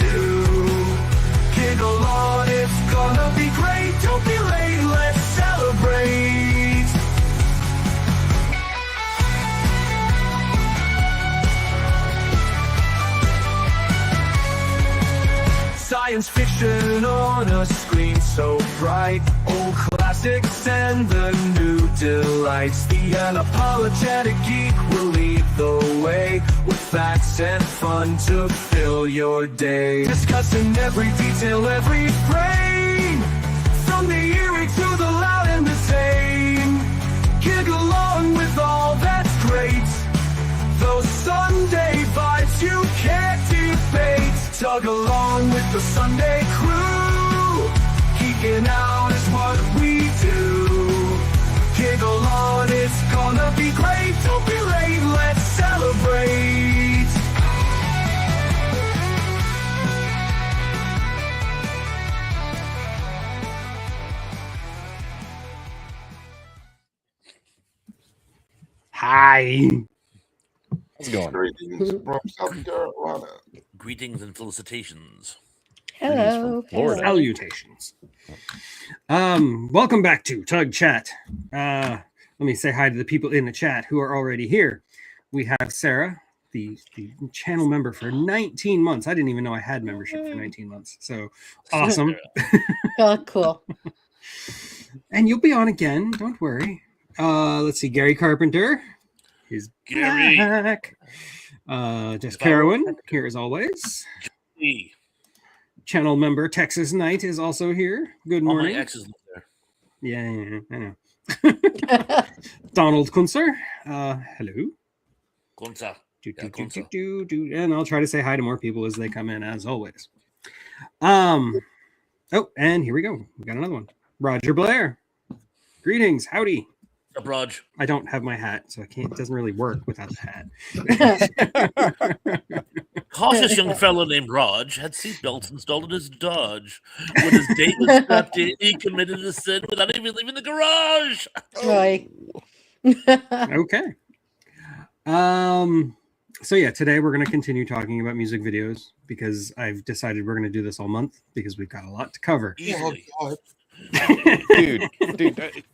do. Giggle on, it's gonna be great. Don't be late, let's celebrate. Science fiction on a screen so bright. Old classics and the new delights. The unapologetic geek will lead the way, with facts and fun to fill your day. Discussing every detail, every frame, from the eerie to the loud and the same. Giggle along with all that's great. Those Sunday vibes you can't debate. Tug along with the Sunday crew. Geeking out is what we do. Giggle on, it's gonna be great. Don't be late, let's celebrate. Hi. How's it going? Greetings from South Carolina. Greetings and felicitations. Hello. Florida. Salutations. Welcome back to Tug Chat. Let me say hi to the people in the chat who are already here. We have Sarah, the channel member for 19 months. I didn't even know I had membership for 19 months. So awesome. Oh, cool. And you'll be on again. Don't worry. Let's see. Gary Carpenter. He's Gary. back. Jess Carowin, here as always. Hey, Channel member Texas Knight is also here. Good all my morning. exes live there. Yeah, I know. Donald Kunzer. Hello. Kunza. And I'll try to say hi to more people as they come in, as always. Oh, and here we go. We got another one. Roger Blair. Greetings. Howdy. Up, Raj. I don't have my hat, so I can't. It doesn't really work without the hat. Cautious young fellow named Raj had seatbelts installed in his Dodge. When his date was strapped in, he committed a sin without even leaving the garage. Right. Okay. So yeah, today we're going to continue talking about music videos because I've decided we're going to do this all month because we've got a lot to cover. Easily. Oh, dude,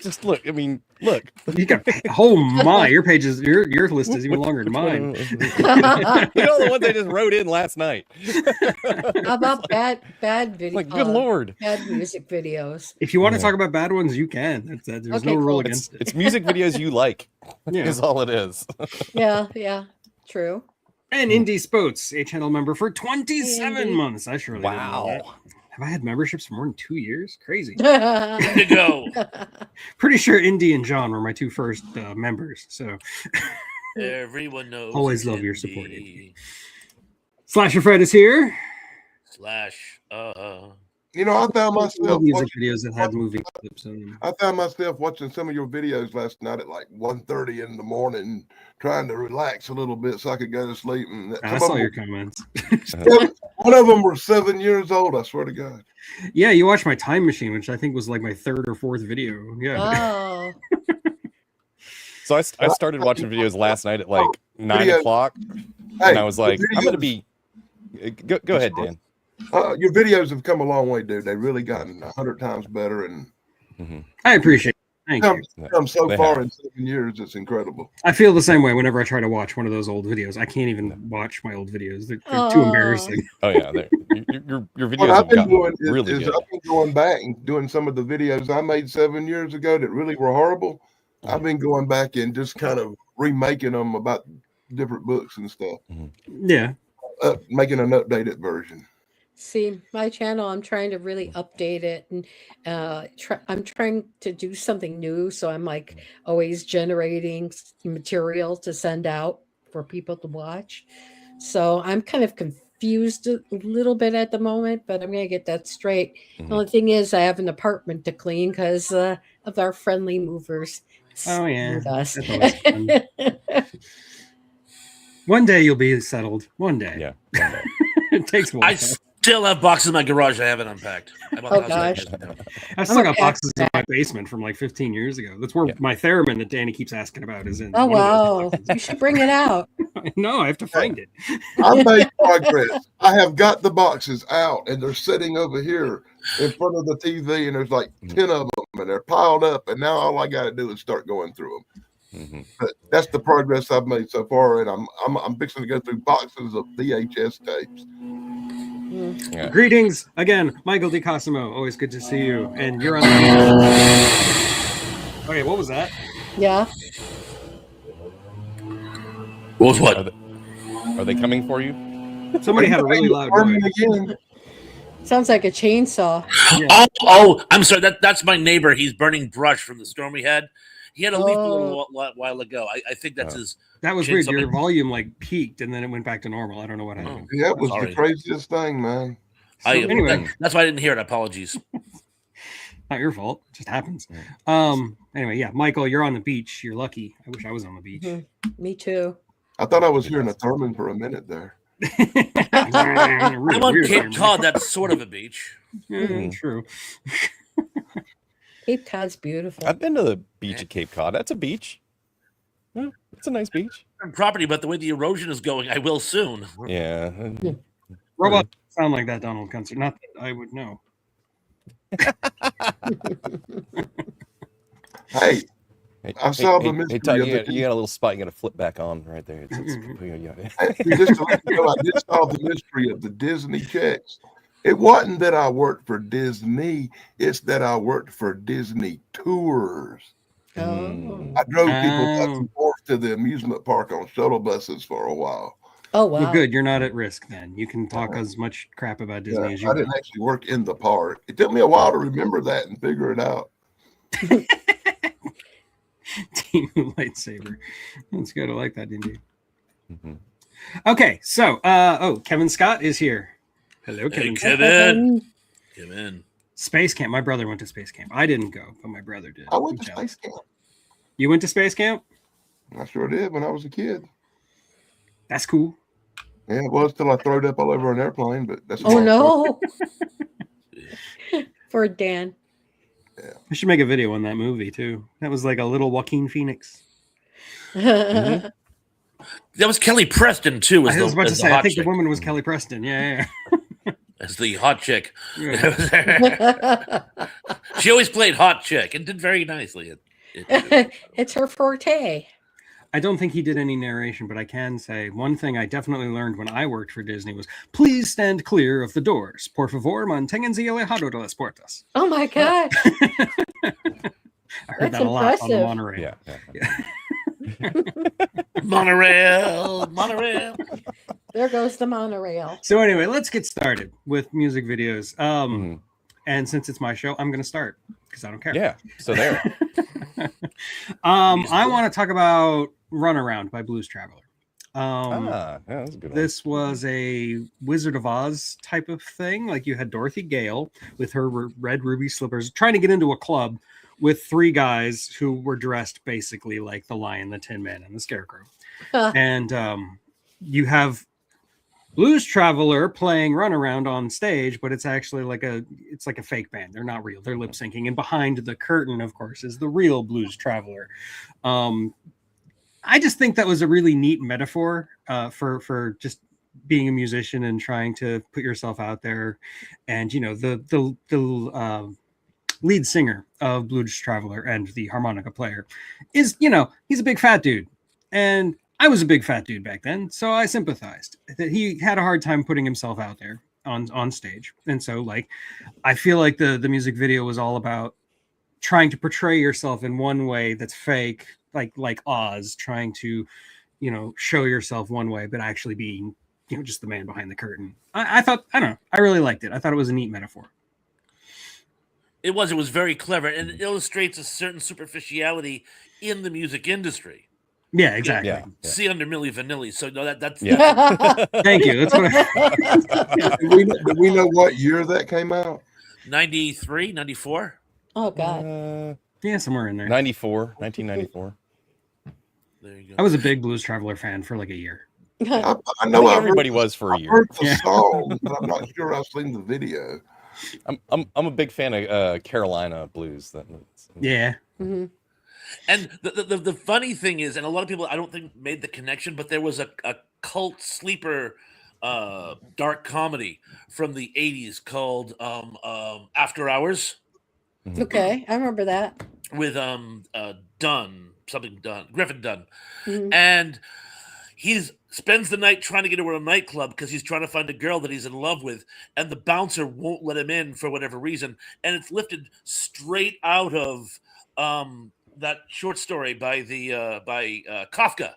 just look. I mean, look. You got oh my, your list is even longer than mine. Look at all the ones I just wrote in last night. How about bad videos? Like, good lord. Bad music videos. If you want to talk about bad ones, you can. There's Okay, no rule cool. against it. It's music videos you like. Yeah. Is all it is. Yeah, true. And Indie Spoats, a channel member for 27 Andy. months. I surely didn't know that. Wow. Have I had memberships for more than 2 years? Crazy. Good to go. Pretty sure Indy and John were my two first members. So Everyone knows. always it love can your support, be Indy. Slasher Fred is here. Slash. you know, I found Love myself music watching, videos that had movie clips in them. I found myself watching some of your videos last night at like 1:30 in the morning, trying to relax a little bit so I could go to sleep. And I saw your comments. one of them were 7 years old. I swear to God. Yeah, you watched my time machine, which I think was like my third or fourth video. Yeah. Oh. So I started watching videos last night at like 9 Video- o'clock, Hey, and I was like, your I'm gonna videos- be. Go ahead, Dan. Your videos have come a long way, dude. They've really gotten 100 times better, and I appreciate it. Thank you. come so They far have. in 7 years. It's incredible. I feel the same way whenever I try to watch one of those old videos. I can't even watch my old videos. They're too Aw. embarrassing. Oh yeah, your videos What have I've been gotten doing really is good. I've been going back and doing some of the videos I made 7 years ago that really were horrible. I've been going back and just kind of remaking them about different books and stuff, Yeah. making an updated version. See, my channel, I'm trying to really update it, and I'm trying to do something new. So I'm like always generating material to send out for people to watch. So I'm kind of confused a little bit at the moment, but I'm going to get that straight. The only thing is I have an apartment to clean because of our friendly movers. Oh, yeah. With us. That's always fun. One day you'll be settled. One day. Yeah. It takes a while. I still have boxes in my garage I haven't unpacked. I bought Oh, the house gosh. like this. I've still got Okay. boxes in my basement from like 15 years ago. That's where Yeah. my theremin that Danny keeps asking about is in. Oh, one of those wow. boxes. You should bring it out. No, I have to find it. I made progress. I have got the boxes out, and they're sitting over here in front of the TV, and there's like 10 of them, and they're piled up. And now all I got to do is start going through them. But that's the progress I've made so far, and I'm fixing to go through boxes of VHS tapes. Yeah. Greetings again, Michael DiCosimo. Always good to see you. And you're on the Okay, what was that? Yeah. What was what? Are they coming for you? Somebody had a really loud Burning voice. again. Sounds like a chainsaw. Yeah. Oh, I'm sorry. That's my neighbor. He's burning brush from the storm we had. He had a leak a little while ago. I think that's his. That was weird. Your volume like peaked and then it went back to normal. I don't know what happened. Yeah, it was Sorry. the craziest thing, man. Anyway, that's why I didn't hear it. Apologies. not your fault. It just happens. Anyway, yeah, Michael, you're on the beach. You're lucky. I wish I was on the beach. Me too. I thought I was hearing a Thurman for a minute there. I'm on Cape Cod. That's sort of a beach. Yeah, true. Cape Cod's beautiful. I've been to the beach at Cape Cod. That's a beach. Yeah, it's a nice beach. Property, but the way the erosion is going, I will soon. Yeah. Robots sound like that Donald concert. Not that I would know. Hey, I saw the mystery Todd, of you the got a little spot. You got to flip back on right there. Just to let you know, I did solve the mystery of the Disney checks. It wasn't that I worked for Disney; it's that I worked for Disney Tours. Oh. I drove people back and forth to the amusement park on shuttle buses for a while. Oh wow. Well, good. You're not at risk then. You can talk as much crap about Disney as you I didn't actually work in the park. It took me a while to remember that and figure it out. Team lightsaber. That's good. I like that, didn't you? Okay, so Kevin Scott is here. Hello, Kevin. Hey, Kevin. Kevin. Space camp. My brother went to space camp. I didn't go, but my brother did. I went to space camp. You went to space camp? I sure did when I was a kid. That's cool. Yeah, it was till I throwed up all over an airplane, but that's Oh no. For Dan. I should make a video on that movie too. That was like a little Joaquin Phoenix. That was Kelly Preston too. I was about to say, I think chick. the woman was Kelly Preston. Yeah. As the hot chick. Yeah. She always played hot chick and did very nicely. It's her forte. I don't think he did any narration, but I can say one thing I definitely learned when I worked for Disney was please stand clear of the doors. Por favor, manténganse alejado de las puertas. Oh my god. I heard That's that a lot on the impressive. monorail. Monorail. There goes the monorail. So anyway, let's get started with music videos. And since it's my show, I'm going to start because I don't care. Yeah. So there. I want to talk about "Runaround" by Blues Traveler. Yeah, that's a good one. This was a Wizard of Oz type of thing. Like you had Dorothy Gale with her red ruby slippers trying to get into a club with three guys who were dressed basically like the Lion, the Tin Man, and the Scarecrow. And you have Blues Traveler playing Runaround on stage, but it's actually like a fake band. They're not real. They're lip syncing. And behind the curtain, of course, is the real Blues Traveler. I just think that was a really neat metaphor for just being a musician and trying to put yourself out there. And, you know, the lead singer of Blues Traveler and the harmonica player is, you know, he's a big fat dude. And I was a big fat dude back then, so I sympathized that he had a hard time putting himself out there on stage. And so, like, I feel like the music video was all about trying to portray yourself in one way that's fake, like Oz, trying to, you know, show yourself one way, but actually being, you know, just the man behind the curtain. I thought, I don't know, I really liked it. I thought it was a neat metaphor. It was very clever, and it illustrates a certain superficiality in the music industry. Yeah, exactly. Yeah. See under Milli Vanilli. So no, that's Thank you. That's what Do we know what year that came out? 93, 94. Oh god. yeah, somewhere in there. 1994. There you go. I was a big Blues Traveler fan for like a year. I I know think I've everybody heard, was for a I've year. heard the Yeah. song, but I'm not sure I've seen the video. I'm a big fan of Carolina blues. Yeah. Mm-hmm. And the funny thing is, and a lot of people I don't think made the connection, but there was a cult sleeper dark comedy from the 80s called After Hours Okay, I remember that. with Griffin Dunn. Mhm. And he's spends the night trying to get into a nightclub because he's trying to find a girl that he's in love with, and the bouncer won't let him in for whatever reason. And it's lifted straight out of that short story by Kafka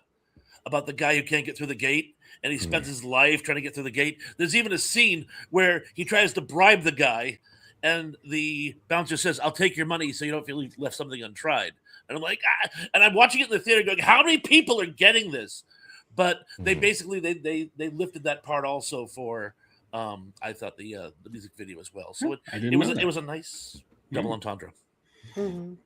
about the guy who can't get through the gate, and he spends his life trying to get through the gate. There's even a scene where he tries to bribe the guy, and the bouncer says, "I'll take your money so you don't feel you left something untried." And I'm like, and I'm watching it in the theater going, how many people are getting this? But they basically they lifted that part also for I thought the music video as well. So it was a nice double entendre. Mhm.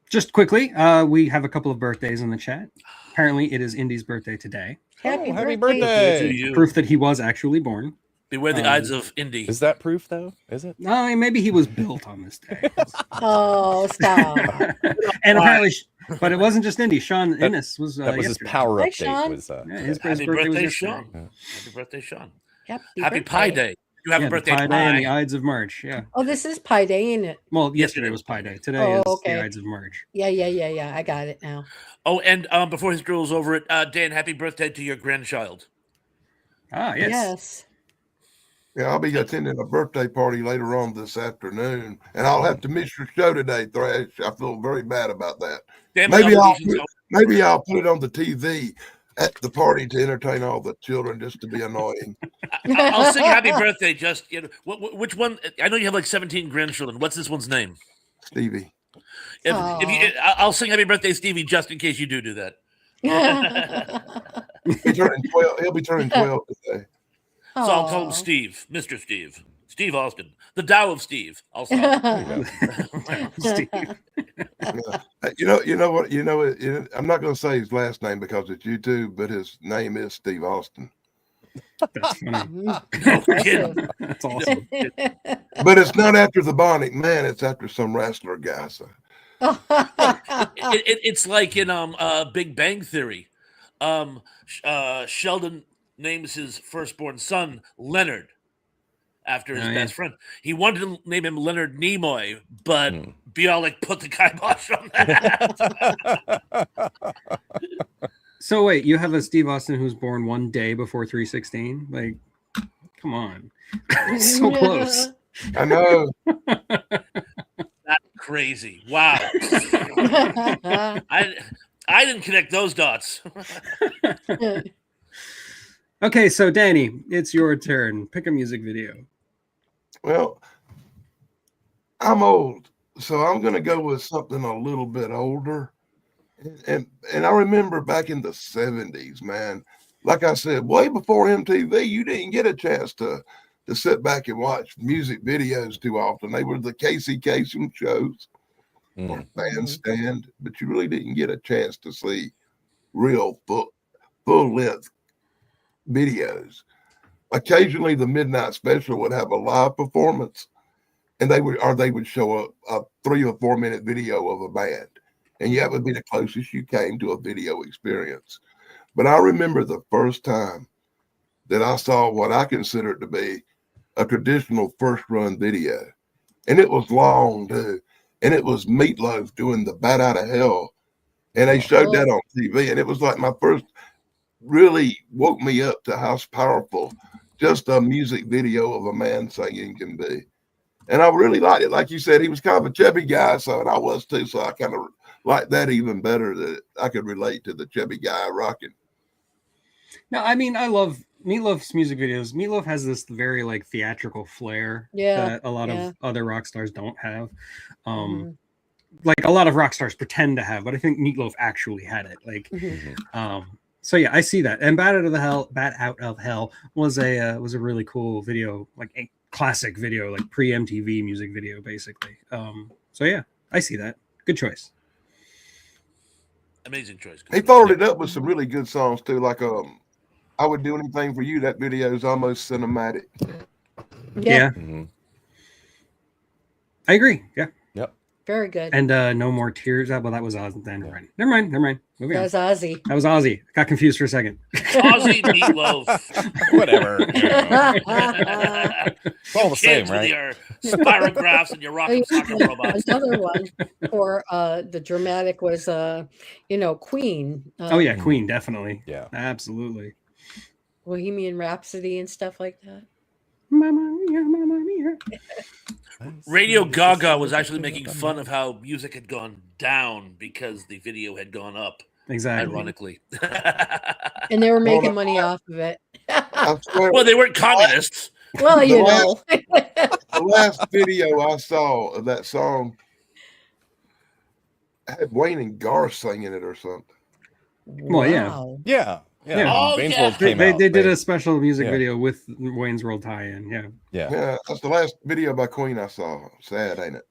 Just quickly, we have a couple of birthdays in the chat. Apparently, it is Indy's birthday today. Happy To birthday! you. Proof that he was actually born. Beware the eyes of Indy. Is that proof though? Is it? No, maybe he was built on this day. Oh, stop. And apparently, but it wasn't just Indy. Sean Innes was That was his yesterday. power Hi, update. Sean. Was Yeah, his Happy birthday was birthday, yesterday. Sean. Yeah. Happy birthday, Sean. Happy Happy birthday. Pie Day. You have Yeah, a the birthday Pie pie. Day and the Ides of March. Yeah. Oh, this is Pi Day, ain't it? Well, yesterday Yesterday. was Pie Day. Today Oh, is okay. the Ides of March. Yeah. I got it now. Oh, and before his girl's over it, Dan, happy birthday to your grandchild. Ah, yes. Yes. Yeah, I'll be attending a birthday party later on this afternoon, and I'll have to miss your show today, Thrash. I feel very bad about that. Family obligations. Maybe I'll put it on the TV at the party to entertain all the children, just to be annoying. I'll sing happy birthday. Just which one? I know you have like 17 grandchildren. What's this one's name? Stevie. I'll sing happy birthday, Stevie, just in case you do that. He'll be turning 12 today. So I'll call him Steve, Mr. Steve, Steve Austin, the Tao of Steve. I'll stop. Steve. I'm not going to say his last name because it's YouTube, but his name is Steve Austin. That's funny. No kidding. That's awesome. But it's not after the Bionic Man; it's after some wrestler guy. So It's like in Big Bang Theory. Sheldon names his firstborn son Leonard after his best friend. He wanted to name him Leonard Nimoy, but Bialik put the kibosh on that. So wait, you have a Steve Austin who's born one day before 316? Like, come on. So close. I know. That's crazy. Wow. I didn't connect those dots. Okay, so Danny, it's your turn. Pick a music video. Well, I'm old, so I'm going to go with something a little bit older. And I remember back in the 70s, man, like I said, way before MTV, you didn't get a chance to sit back and watch music videos too often. They were the Casey Kasem shows or Bandstand, but you really didn't get a chance to see real full-length videos. Occasionally, the Midnight Special would have a live performance, and they would show a 3 or 4 minute video of a band. And that would be the closest you came to a video experience. But I remember the first time that I saw what I considered to be a traditional first run video. And it was long, too. And it was Meatloaf doing the Bat Out of Hell. And they showed that on TV. And it was like my first, really woke me up to how powerful just a music video of a man singing can be. And I really liked it. Like you said, he was kind of a chubby guy, and I was too. So I kind of like that even better, that I could relate to the chubby guy rocking. No, I mean, I love Meatloaf's music videos. Meatloaf has this very like theatrical flair that a lot of other rock stars don't have. Like a lot of rock stars pretend to have, but I think Meatloaf actually had it. Like, so yeah, I see that. And Bat Out of Hell was a really cool video, like a classic video, like pre-MTV music video, basically. So yeah, I see that. Good choice. Amazing choice. He followed it up with some really good songs too, like I Would Do Anything for You. That video is almost cinematic. Yeah. I agree. Yeah. Yep. Very good. And No More Tears. Well, that was Ozzy. Never mind. Moving on. That was Ozzy. That was Ozzy. Got confused for a second. Ozzy Meatloaf. Whatever. It's all the same, Kids right? with your spirographs and your rocket soccer robots. Another one for the dramatic was, Queen. Oh yeah, Queen, definitely. Yeah. Absolutely. Bohemian Rhapsody and stuff like that. Mamma mia, mamma mia. Radio Gaga was actually making fun of how music had gone down because the video had gone up, Exactly. ironically. And they were making money off of it. I swear, Well, they weren't communists. Well, you know. the last video I saw of that song had Wayne and Garth singing it or something. Well, yeah. Wow. Yeah. Yeah. Oh, Wayne's yeah. World came They out. did a special music Yeah. video with Wayne's World tie-in. Yeah. Yeah. Yeah, that's the last video by Queen I saw. Sad, ain't it?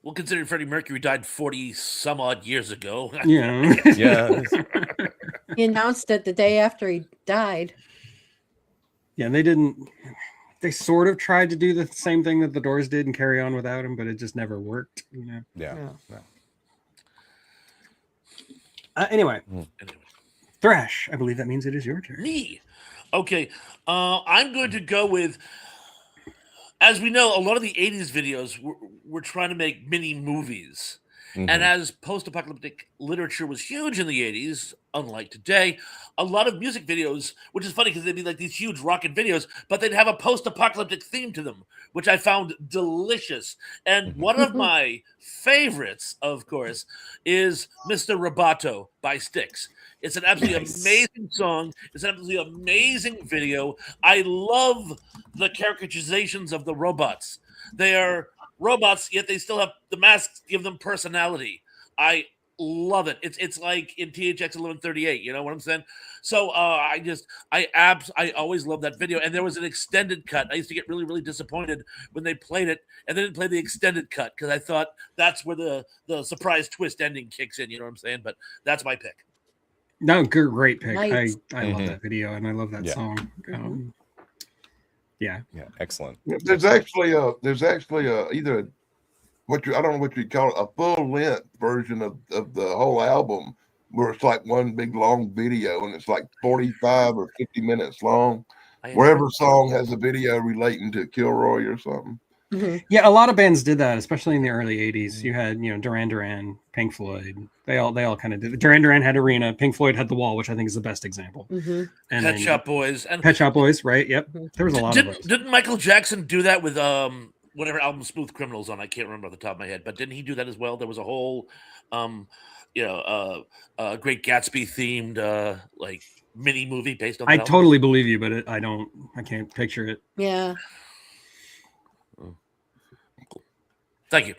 Well, considering Freddie Mercury died 40 some odd years ago. Yeah. Yeah. He announced it the day after he died. Yeah, they sort of tried to do the same thing that the Doors did and carry on without him, but it just never worked, Yeah. Yeah. Anyway, Anyway. Thrash, I believe that means it is your turn. Me. Okay. I'm going to go with, as we know, a lot of the 80s videos were trying to make mini movies. Mhm. And as post-apocalyptic literature was huge in the 80s, unlike today, a lot of music videos, which is funny because they'd be like these huge rocket videos, but they'd have a post-apocalyptic theme to them, which I found delicious. And one of my favorites, of course, is Mr. Roboto by Styx. It's an absolutely amazing song. It's an absolutely amazing video. I love the caricaturizations of the robots. They are robots, yet they still have the masks give them personality. I love it. It's like in THX 1138. You know what I'm saying? So I always love that video. And there was an extended cut. I used to get really, really disappointed when they played it and they didn't play the extended cut because I thought that's where the surprise twist ending kicks in. You know what I'm saying? But that's my pick. No, great pick. Nice. I love that video and I love that Yeah. song. Yeah. Yeah. Excellent. There's actually either I don't know what you call it, a full length version of the whole album where it's like one big long video and it's like 45 or 50 minutes long. Where every song has a video relating to Kilroy or something. Mhm. Yeah, a lot of bands did that, especially in the early 80s. You had, Duran Duran, Pink Floyd. They all kind of did it. Duran Duran had Arena, Pink Floyd had The Wall, which I think is the best example. Mhm. And Pet then Shop Boys. And Pet Shop Boys, right? Yep. There was a lot of those. didn't Michael Jackson do that with whatever album Smooth Criminals on? I can't remember off the top of my head, but didn't he do that as well? There was a whole Great Gatsby themed like mini movie based on that I album. totally believe you, but I can't picture it. Yeah. Thank you.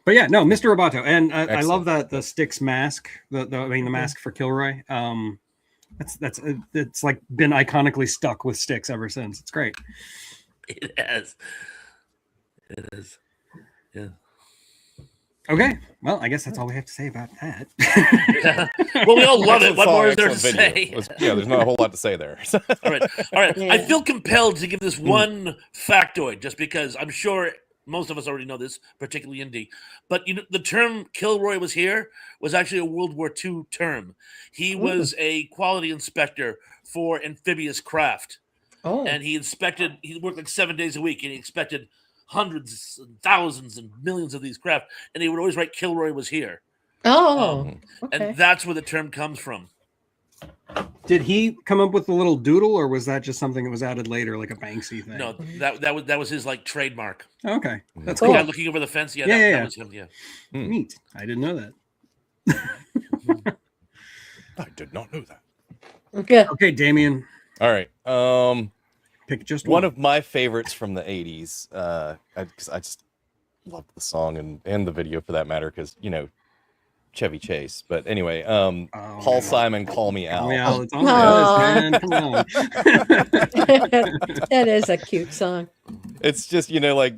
But yeah, no, Mr. Roboto, and I Excellent. love that the Styx mask, the mask for Kilroy. It's like been iconically stuck with Styx ever since. It's great. It has. It is. Yeah. Okay, well, I guess that's all we have to say about that. Well, we all love it. Excellent What song, more is there to excellent say? video. Yeah, there's not a whole lot to say there. All right. Yeah. I feel compelled to give this one factoid, just because I'm sure most of us already know this, particularly indie. But the term "Kilroy was here" was actually a World War II term. He was a quality inspector for amphibious craft, Oh. and he worked like 7 days a week, and he inspected hundreds and thousands and millions of these craft, and he would always write "Kilroy was here," Oh. Okay. and that's where the term comes from. Did he come up with the little doodle, or was that just something that was added later, like a Banksy thing? No, that was his like trademark. Okay, that's Cool. cool. Yeah, looking over the fence. Yeah, Yeah, that yeah. was him. Yeah. Neat. I didn't know that. I did not know that. Okay. Okay, Damien, All right. pick just One of my favorites from the 80s, because I just loved the song and the video for that matter, because, Chevy Chase. But anyway, Paul Simon, Call Me Al. Oh, yeah, it's on Aw. the list, man. Come on. That is a cute song. It's just, like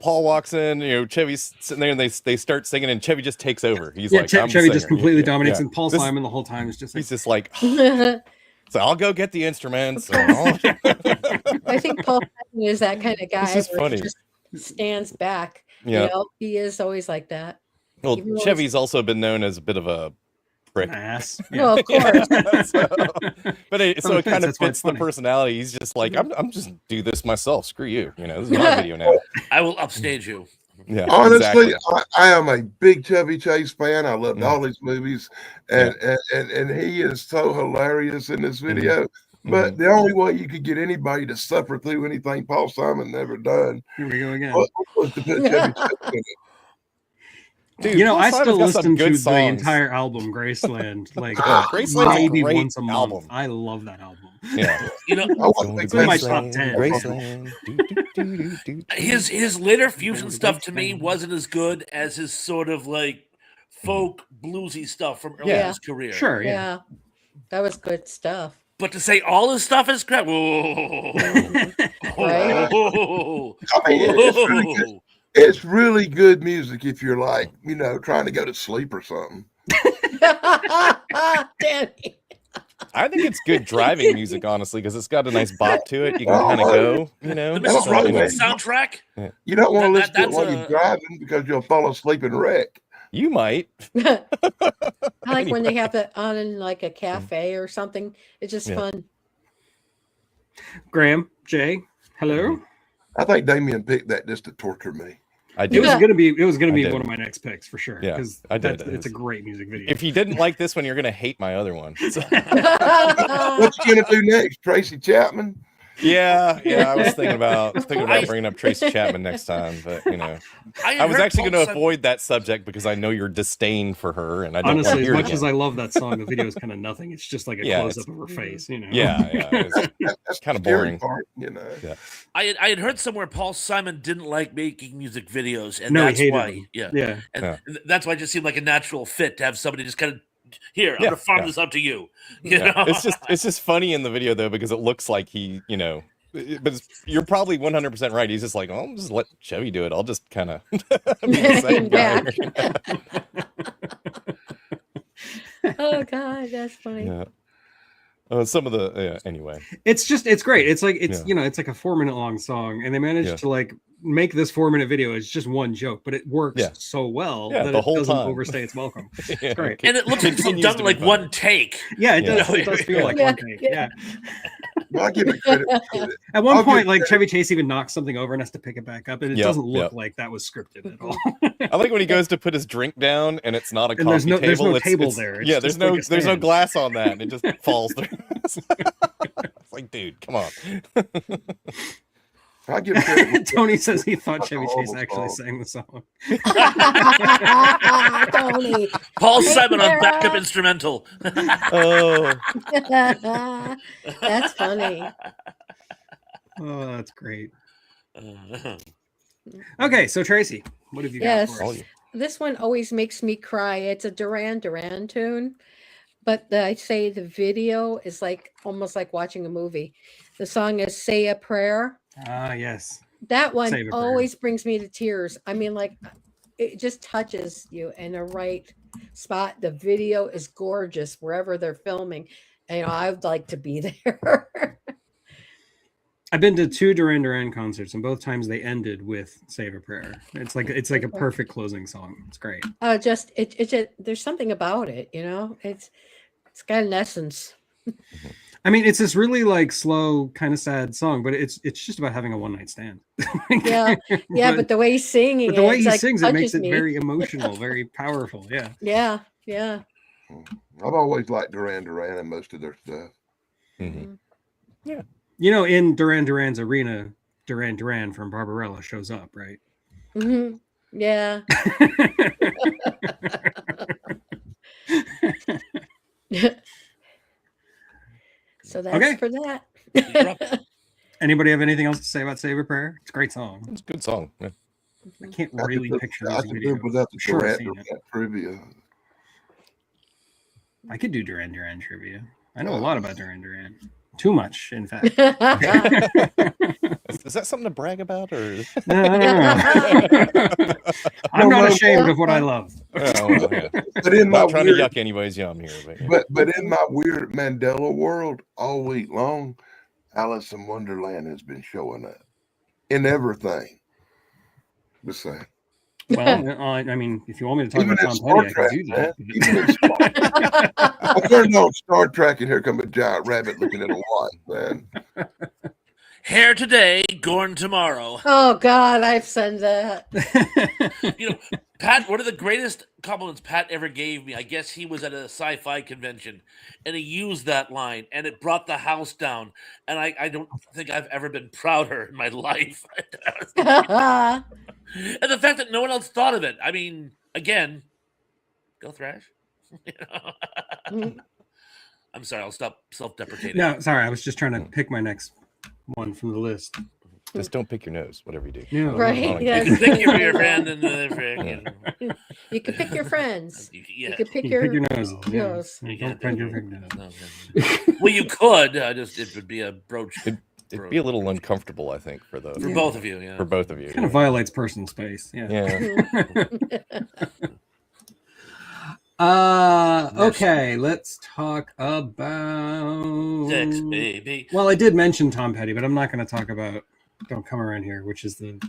Paul walks in, Chevy's sitting there and they start singing and Chevy just takes over. He's Yeah, like, I'm the Chevy just singer. completely Yeah, dominates, yeah. and Paul This- Simon the whole time is just like, He's just like, I so I'll go get the instruments. and I'll-" think Paul Simon is that kind of guy It's just where he funny. just stands back Yeah. You know, he is always like that. Well, Even though Chevy's also been known as a bit of a prick. An ass. Well, of course. so, but it, Well, so it it kind fits, of that's why fits it's the funny. personality. He's just like, I'm just do this myself. Screw you. You know, this is my video now. I will upstage you. Yeah, Honestly, exactly. I am a big Chevy Chase fan. I loved Mm. all his movies, and he is so hilarious in this video. But the only way you could get anybody to suffer through anything Paul Simon never done Here we go again. was to put Chevy Chase in it. Dude, You know, Paul I Simon's still got some listen good to the songs. entire album, Graceland, like Graceland's a maybe great once a month. album. I love that album. Yeah. You know, I wasn't a It's big in my fan. top 10. Graceland. his later fusion stuff to me wasn't as good as his sort of like folk bluesy stuff from earlier in Yeah. his career. Sure, yeah. Yeah, that was good stuff. But to say all his stuff is crap, whoa, Right? whoa, I mean, it's really good. whoa. It's really good music if you're like, trying to go to sleep or something. Danny. I think it's good driving music, honestly, because it's got a nice bop to it. You can kind of go, The So, Mrs. Robinson soundtrack. You don't want to listen to it that's while you're driving because you'll fall asleep and wreck. You might. I like when they have it on in like a cafe or something. It's just fun. Graham, Jay, hello. I think Damien picked that just to torture me. I It did. was gonna be did. one of my next picks for sure. Yeah, because I did. It's a great music video. If you didn't like this one, you're gonna hate my other one. So- What you gonna do next, Tracy Chapman? yeah. I was thinking about bringing up Tracy Chapman next time, but I was heard actually Paul going to Simon- avoid that subject because I know your disdain for her, and I don't want Honestly, to as hear it much as again. I love that song, the video is kind of nothing. It's just like a Yeah, close up of her face, Yeah, it's That's kind of the scary boring. part, Yeah. I had heard somewhere Paul Simon didn't like making music videos, and No, he that's hated why. them. Yeah, Yeah. and that's why it just seemed like a natural fit to have somebody just kind of here. I'm Yeah, gonna farm yeah. this out to you. You Yeah. know? It's just funny in the video though because it looks like he, but you're probably 100% right. He's just like, I'll just let Chevy do it. I'll just kind of be the second guy. Oh God, that's funny. Yeah. Some of the anyway. It's great. It's like it's Yeah. it's like a 4-minute long song, and they managed Yeah. to like make this 4-minute video. It's just one joke, but it works Yeah. so well Yeah, that the it whole doesn't time. overstay its welcome. Yeah. great. And it looks like it's Continues done to in be like fun. one take. Yeah, it Yeah. does. It does feel like Yeah. one take. Yeah. Well, I give it credit. At one I'll point, give like credit. Chevy Chase even knocks something over and has to pick it back up, and it Yep, doesn't look yep. like that was scripted at all. I like when he goes to put his drink down and it's not a And coffee there's no- table. there's no it's, table it's- there. It's Yeah, just there's like a no stand. glass on that, and it just falls through. It's like, dude, come on. I give credit. Tony says he thought That's a Chevy Chase horrible actually song. sang the song. Tony. Paul Simon on Yeah. backup instrumental. Oh, That's funny. Oh, that's great. Okay, so Tracy, what have you Yes. got for all us? you. This one always makes me cry. It's a Duran Duran tune, but I say the video is like almost like watching a movie. The song is "Say a Prayer." Ah, yes. That one Say a Prayer. always brings me to tears. I mean, like it just touches you in the right spot. The video is gorgeous wherever they're filming. And, I would like to be there. I've been to 2 Duran Duran concerts, and both times they ended with "Save a Prayer." It's like a perfect closing song. It's great. Just there's something about it, It's got an essence. I mean, it's this really like slow, kind of sad song, but it's just about having a one-night stand. Yeah, yeah, but the way he's singing, but the way it's he like sings it makes touches it me. very emotional, very powerful. Yeah. Yeah, yeah. I've always liked Duran Duran and most of their stuff. Mhm. In Duran Duran's arena, Duran Duran from Barbarella shows up, right? Hmm. Yeah. So that's Okay. for that. Anybody have anything else to say about "Save a Prayer"? It's a great song. It's a good song. Yeah. I can't I really could picture I this could video. live without the Sure, Duran seen it. Duran trivia. I could do Duran Duran trivia. I know a lot about Duran Duran. Too much, in fact. Is that something to brag about, or? I'm not no. ashamed of what I love. Oh, well, yeah. But in my Not trying to weird, yuck anybody's yum here, but yeah. but in my weird Mandela world, all week long, Alice in Wonderland has been showing up in everything. Just saying. Well, I mean, if you want me to talk Even about in Tom Petty, Star I Trek, can do man. that. Even in I turned on Star Trek, and here come a giant rabbit looking at a light, man. Hair today, Gorn tomorrow. Oh God, I've said that. You know, Pat, one of the greatest compliments Pat ever gave me, I guess he was at a sci-fi convention and he used that line and it brought the house down. And I don't think I've ever been prouder in my life. And the fact that no one else thought of it. I mean, again, go Thrash. You know? I'm sorry, I'll stop self-deprecating. No, sorry, I was just trying to pick my next one from the list. Just don't pick your nose, whatever you do. No, Right, You yes. can pick your friend and the friend. You can pick your friends. Yeah. You can pick You your, pick your nose. Yeah. nose. Don't bend your finger nose. No. Well, you could. It would be a brooch It'd be a little uncomfortable, I think, for for both of you. Yeah. for both of you. Kind of violates personal space. Yeah. Yeah. Okay, let's talk about Sex, baby. Well, I did mention Tom Petty, but I'm not going to talk about Don't Come Around Here, which is the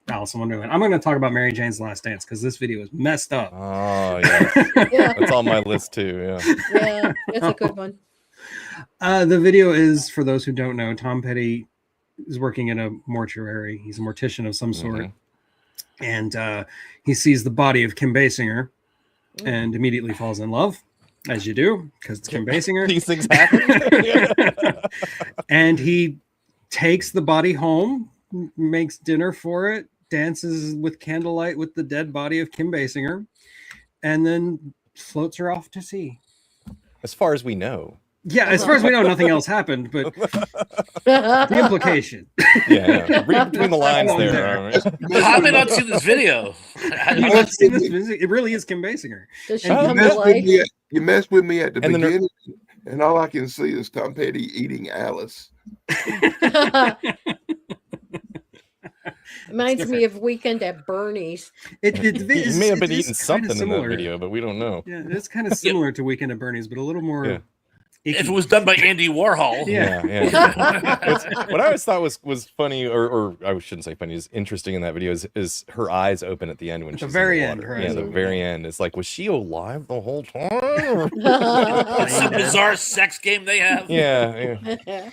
Alice in Wonderland. I'm going to talk about Mary Jane's Last Dance because this video is messed up. Oh yeah, Yeah, that's on my list too. Yeah. yeah, it's a good one. The video is, for those who don't know, Tom Petty is working in a mortuary. He's a mortician of some sort. And he sees the body of Kim Basinger and immediately falls in love, as you do, because it's Kim Basinger. These things happen. And he takes the body home, makes dinner for it, dances with candlelight with the dead body of Kim Basinger, and then floats her off to sea. As far as we know. Yeah, as far as we know, nothing else happened, but the implication. Yeah. Read between the lines Come on there. all right. How have I not seen this video? Have you not seen this music? It really is Kim Basinger. Does she And come to life? You messed with me at the And then beginning, and all I can see is Tom Petty eating Alice. Reminds me of Weekend at Bernie's. He may have been it is eating something in that similar. video, but we don't know. Yeah, it's kind of similar to Weekend at Bernie's, but a little more. Yeah. If it was done by Andy Warhol. Yeah. What I always thought was funny, or I shouldn't say funny, is interesting in that video is her eyes open at the end when At the she's very in the end, water. her Yeah, eyes the open. very end. It's like, was she alive the whole time? It's some bizarre sex game they have. yeah.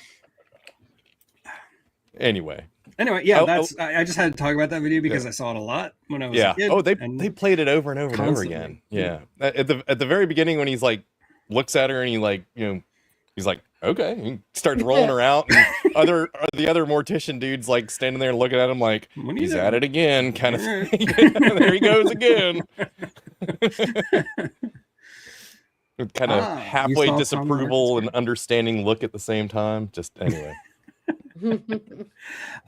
Anyway. Anyway, yeah, Oh, that's. I just had to talk about that video because I saw it a lot when I was a Yeah. kid. Oh, they played it over and over and over Constantly. again. Yeah. At the very beginning when he's like looks at her and he he's like, okay, he starts rolling her out, and the other mortician dude's like standing there looking at him like What are you he's doing? at it again, kind of All thing. There he goes again. Kind of You halfway saw Tom disapproval Martin's and understanding look at the same time. Just anyway.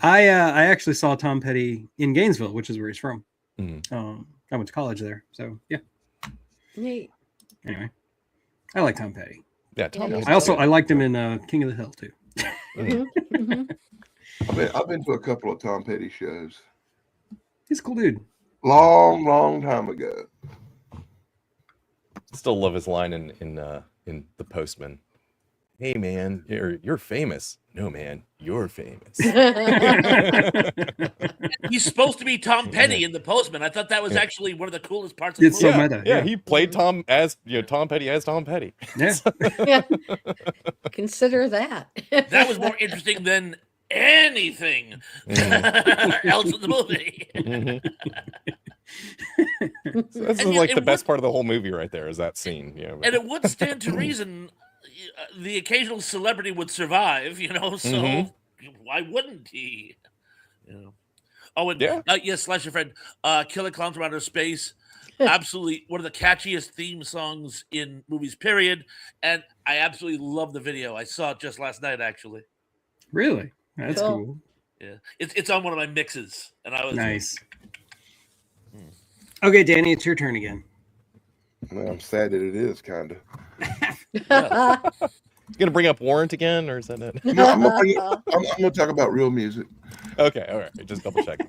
I actually saw Tom Petty in Gainesville, which is where he's from. Mhm. I went to college there, so yeah. Neat. Anyway, I like Tom Petty. Yeah, Tom Yeah, was I good. liked him in King of the Hill too. I've been to a couple of Tom Petty shows. He's a cool dude. Long time ago. Still love his line in The Postman. Hey man, you're famous. No man, you're famous. He's supposed to be Tom Petty in The Postman. I thought that was actually one of the coolest parts of the It's movie. so meta. Yeah, he played Tom Petty as Tom Petty. Yeah. Yeah. Consider that. That was more interesting than anything else in the movie. So this is And like it the best would- part of the whole movie right there is that scene. And it would stand to reason the occasional celebrity would survive, so why wouldn't he? Oh, and Yeah. yes, Slash Your Friend, Killer Clowns from Outer Space, absolutely one of the catchiest theme songs in movies, period. And I absolutely love the video. I saw it just last night, actually. Really? That's Cool. cool. Yeah, it's on one of my mixes, and I was Nice. Okay, Danny, it's your turn again. Well, I'm sad that it is, kind of. You gonna bring up Warrant again, or is that it? No, I'm gonna talk about real music. Okay, all right, just double check.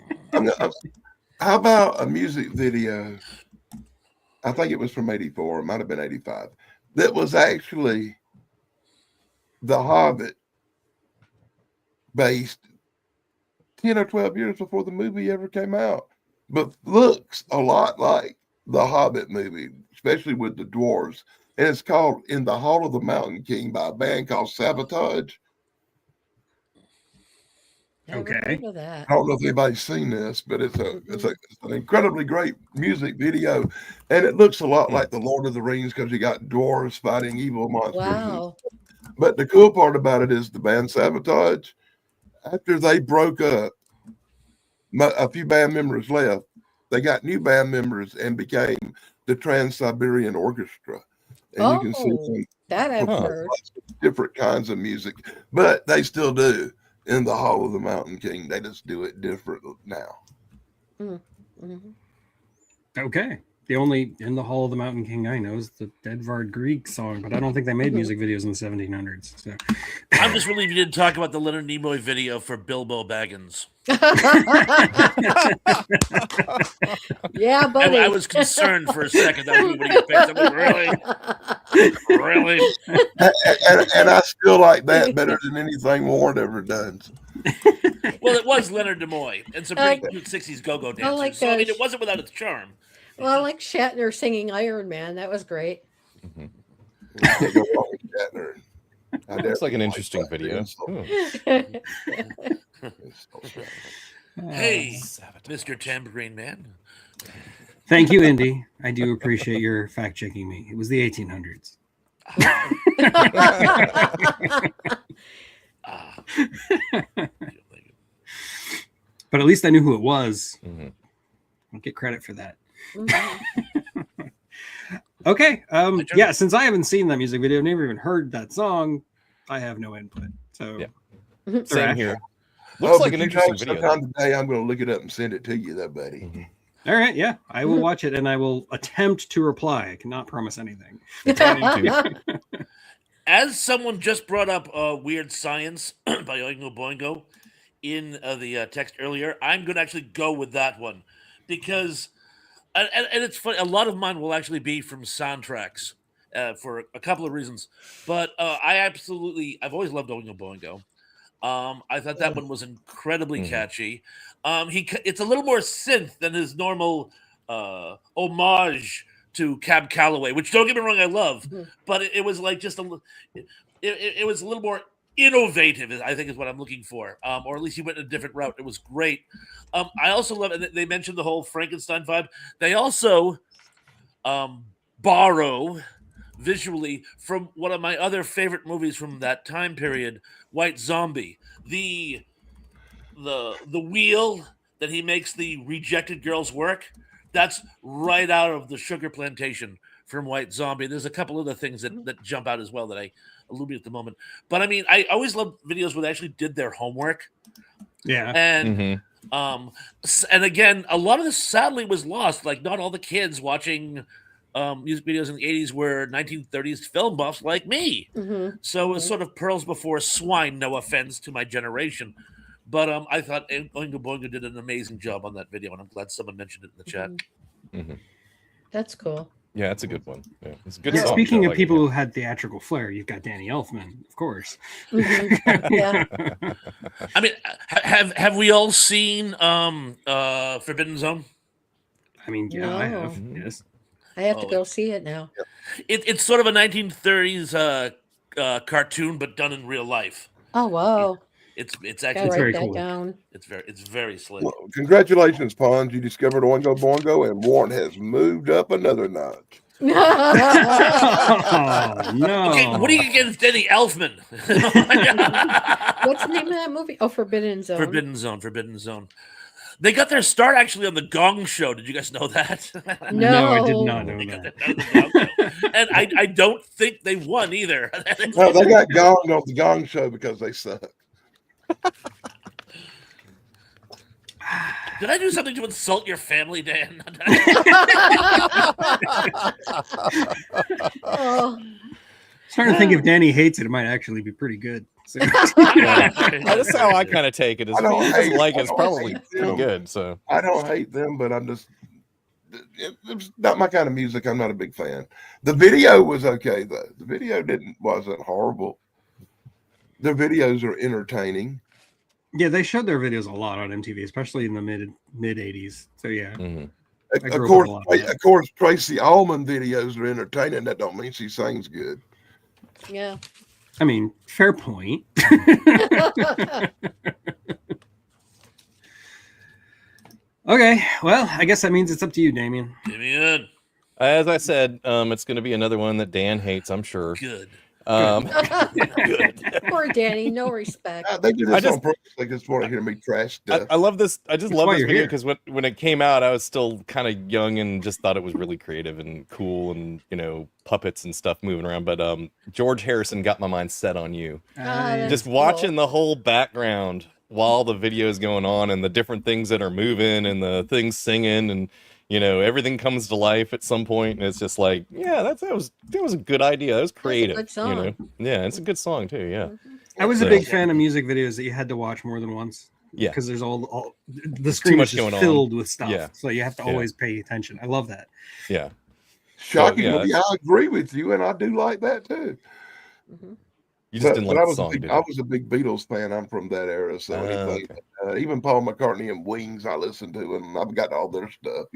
How about a music video? I think it was from '84. It might have been '85. That was actually The Hobbit based 10 or 12 years before the movie ever came out. but looks a lot like the Hobbit movie, especially with the dwarves. And it's called In the Hall of the Mountain King by a band called Sabotage. Never Okay. heard of that. I don't know if anybody's seen this, but it's an incredibly great music video, and it looks a lot like the Lord of the Rings because you got dwarves fighting evil monsters. Wow. But the cool part about it is the band Sabotage, after they broke up, a few band members left. They got new band members and became the Trans-Siberian Orchestra. And you can see some that I've heard. different kinds of music, but they still do In the Hall of the Mountain King. They just do it different now. Mm-hmm. Okay. The only In the Hall of the Mountain King I know is the Edvard Grieg song, but I don't think they made music videos in the 1700s. So I'm just relieved you didn't talk about the Leonard Nimoy video for Bilbo Baggins. Yeah, buddy. I was concerned for a second that was what he picked. I'm like, really? And I still like that better than anything Warren ever does. Well, it was Leonard Nimoy and some pretty cute 60s go-go dancers. like So, I mean, it wasn't without its charm. Well, I like Shatner singing Iron Man. That was great. You can't go wrong with Shatner. Looks like an interesting video. Hey, Mr. Tambourine Man. thank you, Indy. I do appreciate your fact checking me. It was the 1800s. But at least I knew who it was. I'll get credit for that. Okay. Yeah, since I haven't seen that music video, never even heard that song, I have no input. So Same here. Looks like an interesting video. Sometime today, I'm going to look it up and send it to you, though, buddy. All right, yeah, I will watch it and I will attempt to reply. I cannot promise anything. As someone just brought up Weird Science by Oingo Boingo in the text earlier, I'm going to actually go with that one because, and it's funny, a lot of mine will actually be from soundtracks for a couple of reasons. But I've always loved Oingo Boingo. I thought that one was incredibly catchy. It's a little more synth than his normal homage to Cab Calloway, which, don't get me wrong, I love, but it was like just it was a little more innovative, I think is what I'm looking for, or at least he went a different route. It was great. I also love it. They mentioned the whole Frankenstein vibe. They also borrow visually from one of my other favorite movies from that time period, White Zombie. The wheel that he makes the rejected girls work, that's right out of the Sugar Plantation from White Zombie. There's a couple other things that jump out as well that I illuminate at the moment. But I mean, I always love videos where they actually did their homework. Yeah. And and again, a lot of this sadly was lost. Like, not all the kids watching music videos in the 80s were 1930s film buffs like me. So it was sort of pearls before swine, no offense to my generation. But I thought Oingo Boingo did an amazing job on that video, and I'm glad someone mentioned it in the chat. That's cool. Yeah, it's a good one. Yeah, it's a good Yeah, song. speaking I of like people it. who had theatrical flair, you've got Danny Elfman, of course. Yeah. I mean, have we all seen Forbidden Zone? I mean, yeah, I have. No. Yes. I have to go see it now. It's sort of a 1930s cartoon, but done in real life. Oh wow! It's Gotta actually very write that cool. down. it's very slick. Well, congratulations, Pons. You discovered Oingo Boingo, and Warren has moved up another notch. Oh, no. Okay, what are you against Danny Elfman? What's the name of that movie? Oh, Forbidden Zone. Forbidden Zone. They got their start actually on the Gong Show. Did you guys know that? No, I did not know They got that. that on the Gong Show. And I don't think they won either. No, they got gonged on the Gong Show because they suck. Did I do something to insult your family, Dan? Oh. Starting to think if Danny hates it, it might actually be pretty good. So, That's how I kind of take it. Is I don't if he doesn't hate- like I it, it's don't probably hate pretty them. good. So I don't hate them, but I'm just it's not my kind of music. I'm not a big fan. The video was okay though. The video wasn't horrible. Their videos are entertaining. Yeah, they showed their videos a lot on MTV, especially in the mid '80s. So yeah, Mhm. I grew Of up course, with a lot of that. of course, Tracy Allman videos are entertaining. That don't mean she sings good. Yeah. I mean, fair point. Okay, well, I guess that means it's up to you, Damien. Give me in. As I said, it's going to be another one that Dan hates, I'm sure. Good. Good. Poor Danny, no respect. They do I this just- on purpose. They just want to hear me trash stuff. I love this. I just That's love why this you're video here. because when it came out, I was still kind of young and just thought it was really creative and cool and puppets and stuff moving around. But George Harrison got my mind set on you. That's Just cool. watching the whole background while the video is going on and the different things that are moving and the things singing and everything comes to life at some point, and it's just like, yeah, that was a good idea. That was creative. good song. Yeah, it's a good song too. Yeah. I was a So- big fan of music videos that you had to watch more than once. Yeah. Because there's all the screen much is just going on. filled with stuff. Yeah. So you have to Yeah. always pay attention. I love that. Yeah. Shockingly, yeah, I agree with you, and I do like that too. Mhm. You just didn't like the I song, did I you? was a big Beatles fan. I'm from that era, so anything, Okay. even Paul McCartney and Wings, I listen to, and I've got all their stuff.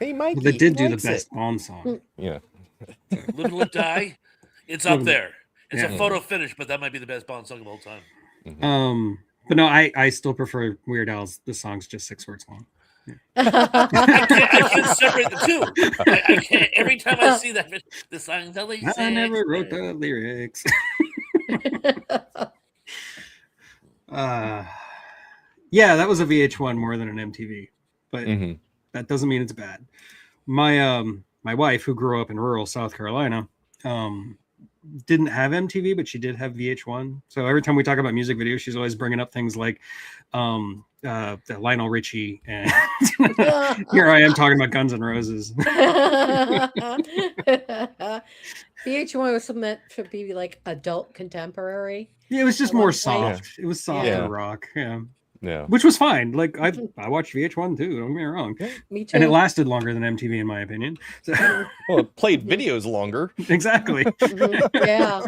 Hey, Mikey. Well, they did do the best Bond song. Yeah. Live and Let Die. It's up there. It's Yeah. a photo finish, but that might be the best Bond song of all time. But no, I still prefer Weird Al's The Song's Just 6 words long. I can't separate the two. I can't. Every time I see that, the song's only I never six. wrote the lyrics. Yeah, that was a VH1 more than an MTV, but Mhm. that doesn't mean it's bad. My my wife, who grew up in rural South Carolina, didn't have MTV, but she did have VH1. So every time we talk about music videos, she's always bringing up things like the Lionel Richie, and here I am talking about Guns N' Roses. VH1 was meant to be like adult contemporary. Yeah, it was just At more one point. soft. It was softer Yeah. rock, yeah, Yeah. which was fine. Like I watched VH1 too. Don't get me wrong, Me too. and it lasted longer than MTV in my opinion. So, Well, it played videos longer. exactly. Mhm. Yeah.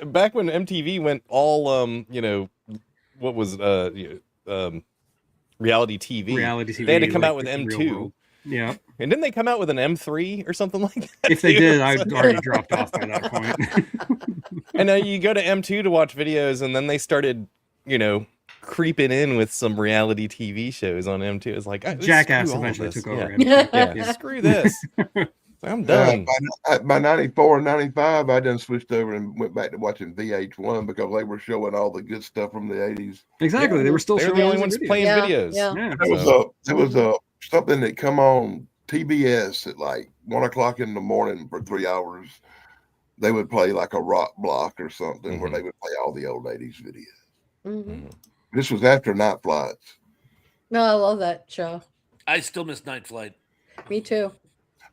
Back when MTV went all what was reality TV. Reality TV. They had to come like out with the real M2. world. Yeah. And didn't they come out with an M3 or something like that? If they too? did, I'd already dropped off by that point. And you go to M2 to watch videos, and then they started, creeping in with some reality TV shows on M2. It's like, Jackass screw all eventually this. took over. Yeah. MTV. Yeah, screw this. I'm done. By 94 and 95, I done switched over and went back to watching VH1 because they were showing all the good stuff from the 80s. Exactly. Yeah. They were still They're showing the only music ones videos. playing Yeah, videos. yeah. Yeah. There was a something that come on TBS at like 1 o'clock in the morning for 3 hours. They would play like a rock block or something where Mhm. they would play all the old 80s videos. Mhm. This was after Night Flights. No, I love that show. I still miss Night Flight. Me too.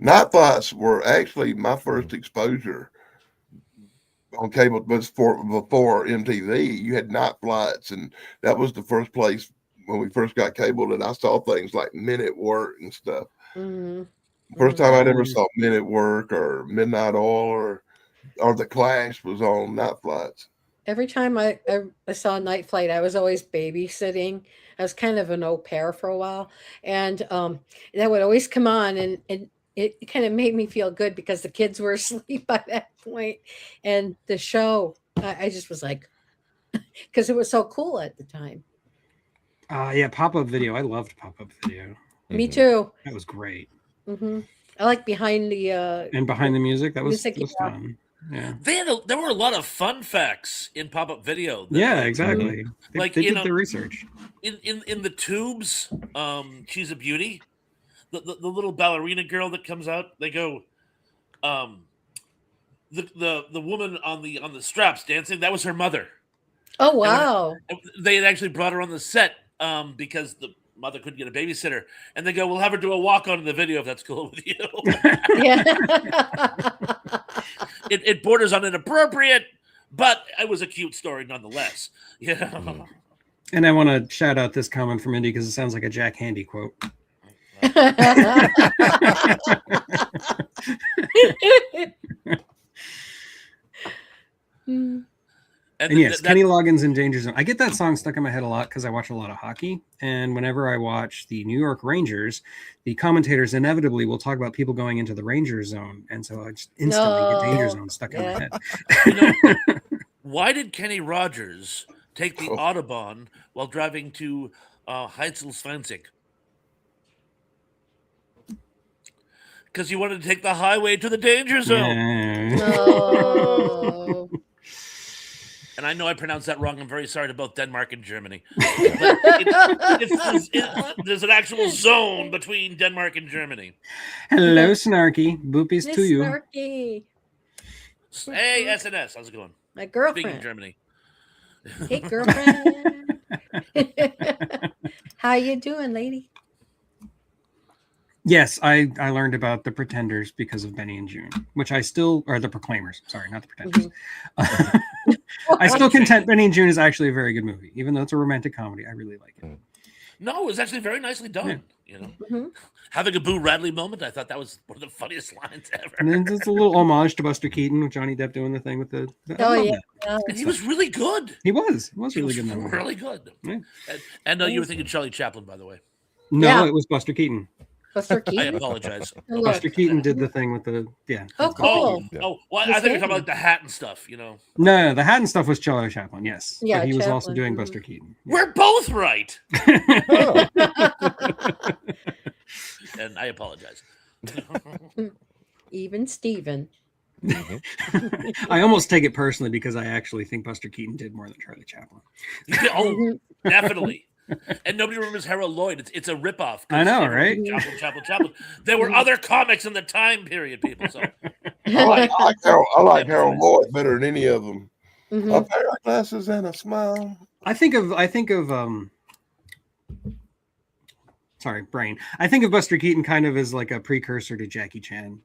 Night Flights were actually my first exposure on cable. Was before MTV. You had Night Flights, and that was the first place when we first got cable that I saw things like Men at Work and stuff. Mhm. First time I'd ever saw Men at Work or Midnight Oil or The Clash was on Night Flights. Every time I saw Night Flight, I was always babysitting. I was kind of an au pair for a while, and that would always come on, and it kind of made me feel good because the kids were asleep by that point, and the show, I just was like, because it was so cool at the time. Yeah, pop-up video. I loved pop-up video. Me Mhm. too. That was great. Hmm. I like behind the And behind the music, that was, Music, that was yeah. fun. Yeah. There were a lot of fun facts in pop-up video. that, Yeah, like, exactly. They, Like, they you did know- the research. in the tubes, She's a Beauty, the little ballerina girl that comes out, they go, the woman on the straps dancing, that was her mother. Oh wow! They had actually brought her on the set because the mother couldn't get a babysitter, and they go, we'll have her do a walk-on in the video if that's cool with you. Yeah. It borders on inappropriate, but it was a cute story nonetheless. Yeah. Mhm. And I want to shout out this comment from Indy because it sounds like a Jack Handy quote. Mm. And yes, Kenny Loggins in Danger Zone. I get that song stuck in my head a lot because I watch a lot of hockey. And whenever I watch the New York Rangers, the commentators inevitably will talk about people going into the Ranger zone. And so I just instantly get Danger Zone stuck in my head. Why did Kenny Rogers take the Autobahn while driving to Heizelsfensig? Because he wanted to take the highway to the Danger Zone. No. And I know I pronounced that wrong. I'm very sorry about Denmark and Germany. There's an actual zone between Denmark and Germany. Hello, Snarky. Boopies to you. Snarky. Hey, SNS. How's it going? My girlfriend. Speaking of Germany. Hey, girlfriend. How you doing, lady? Yes, I learned about the Pretenders because of Benny and June, which I still, or the Proclaimers. Sorry, not the Pretenders. Mm-hmm. I still contend Benny and June is actually a very good movie, even though it's a romantic comedy. I really like it. No, it was actually very nicely done. Yeah. You know, having a Boo Radley moment. I thought that was one of the funniest lines ever. And then it's a little homage to Buster Keaton with Johnny Depp doing the thing with the. And he was really good. He was really good. Really good. Yeah. And you were thinking Charlie Chaplin, by the way. No, it was Buster Keaton. Buster Keaton. I apologize. Buster Keaton did the thing with the Oh, cool. Well, I think you're talking about like the hat and stuff. You know. No, the hat and stuff was Charlie Chaplin. Yes, yeah, but he was Chaplin. also doing Buster Keaton. We're both right. And I apologize. Even Steven. I almost take it personally because I actually think Buster Keaton did more than Charlie Chaplin. Oh, definitely. And nobody remembers Harold Lloyd. It's a ripoff. I know, right? Chaplin. There were other comics in the time period, people. So I like Harold Lloyd better than any of them. A pair of glasses and a smile. I think of sorry, brain. I think of Buster Keaton kind of as like a precursor to Jackie Chan,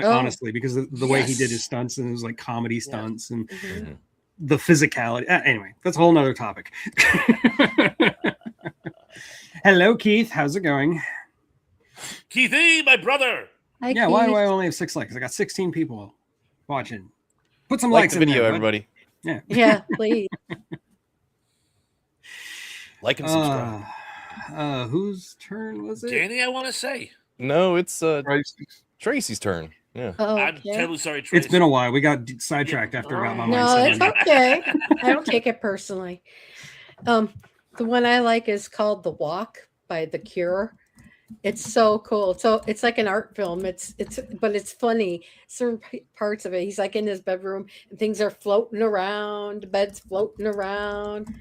honestly, because of the way he did his stunts, and it was like comedy stunts and the physicality. Anyway, that's a whole nother topic. Hello, Keith. How's it going? Keithy, my brother. Hi, Yeah, Keith. why do I only have 6 likes? I got 16 people watching. Put some Like likes the in video, there, bud. everybody. Yeah. Yeah, please. Like and subscribe. Whose turn was it? Danny, I want to say. No, it's Tracy's. Tracy's turn. Yeah. I'm Okay. terribly sorry, Tracy. It's been a while. We got sidetracked after I got my No, mind it's set on it. okay. I don't take it personally. The one I like is called The Walk by The Cure. It's so cool. So it's like an art film. But it's funny. Certain parts of it, he's like in his bedroom and things are floating around, the bed's floating around.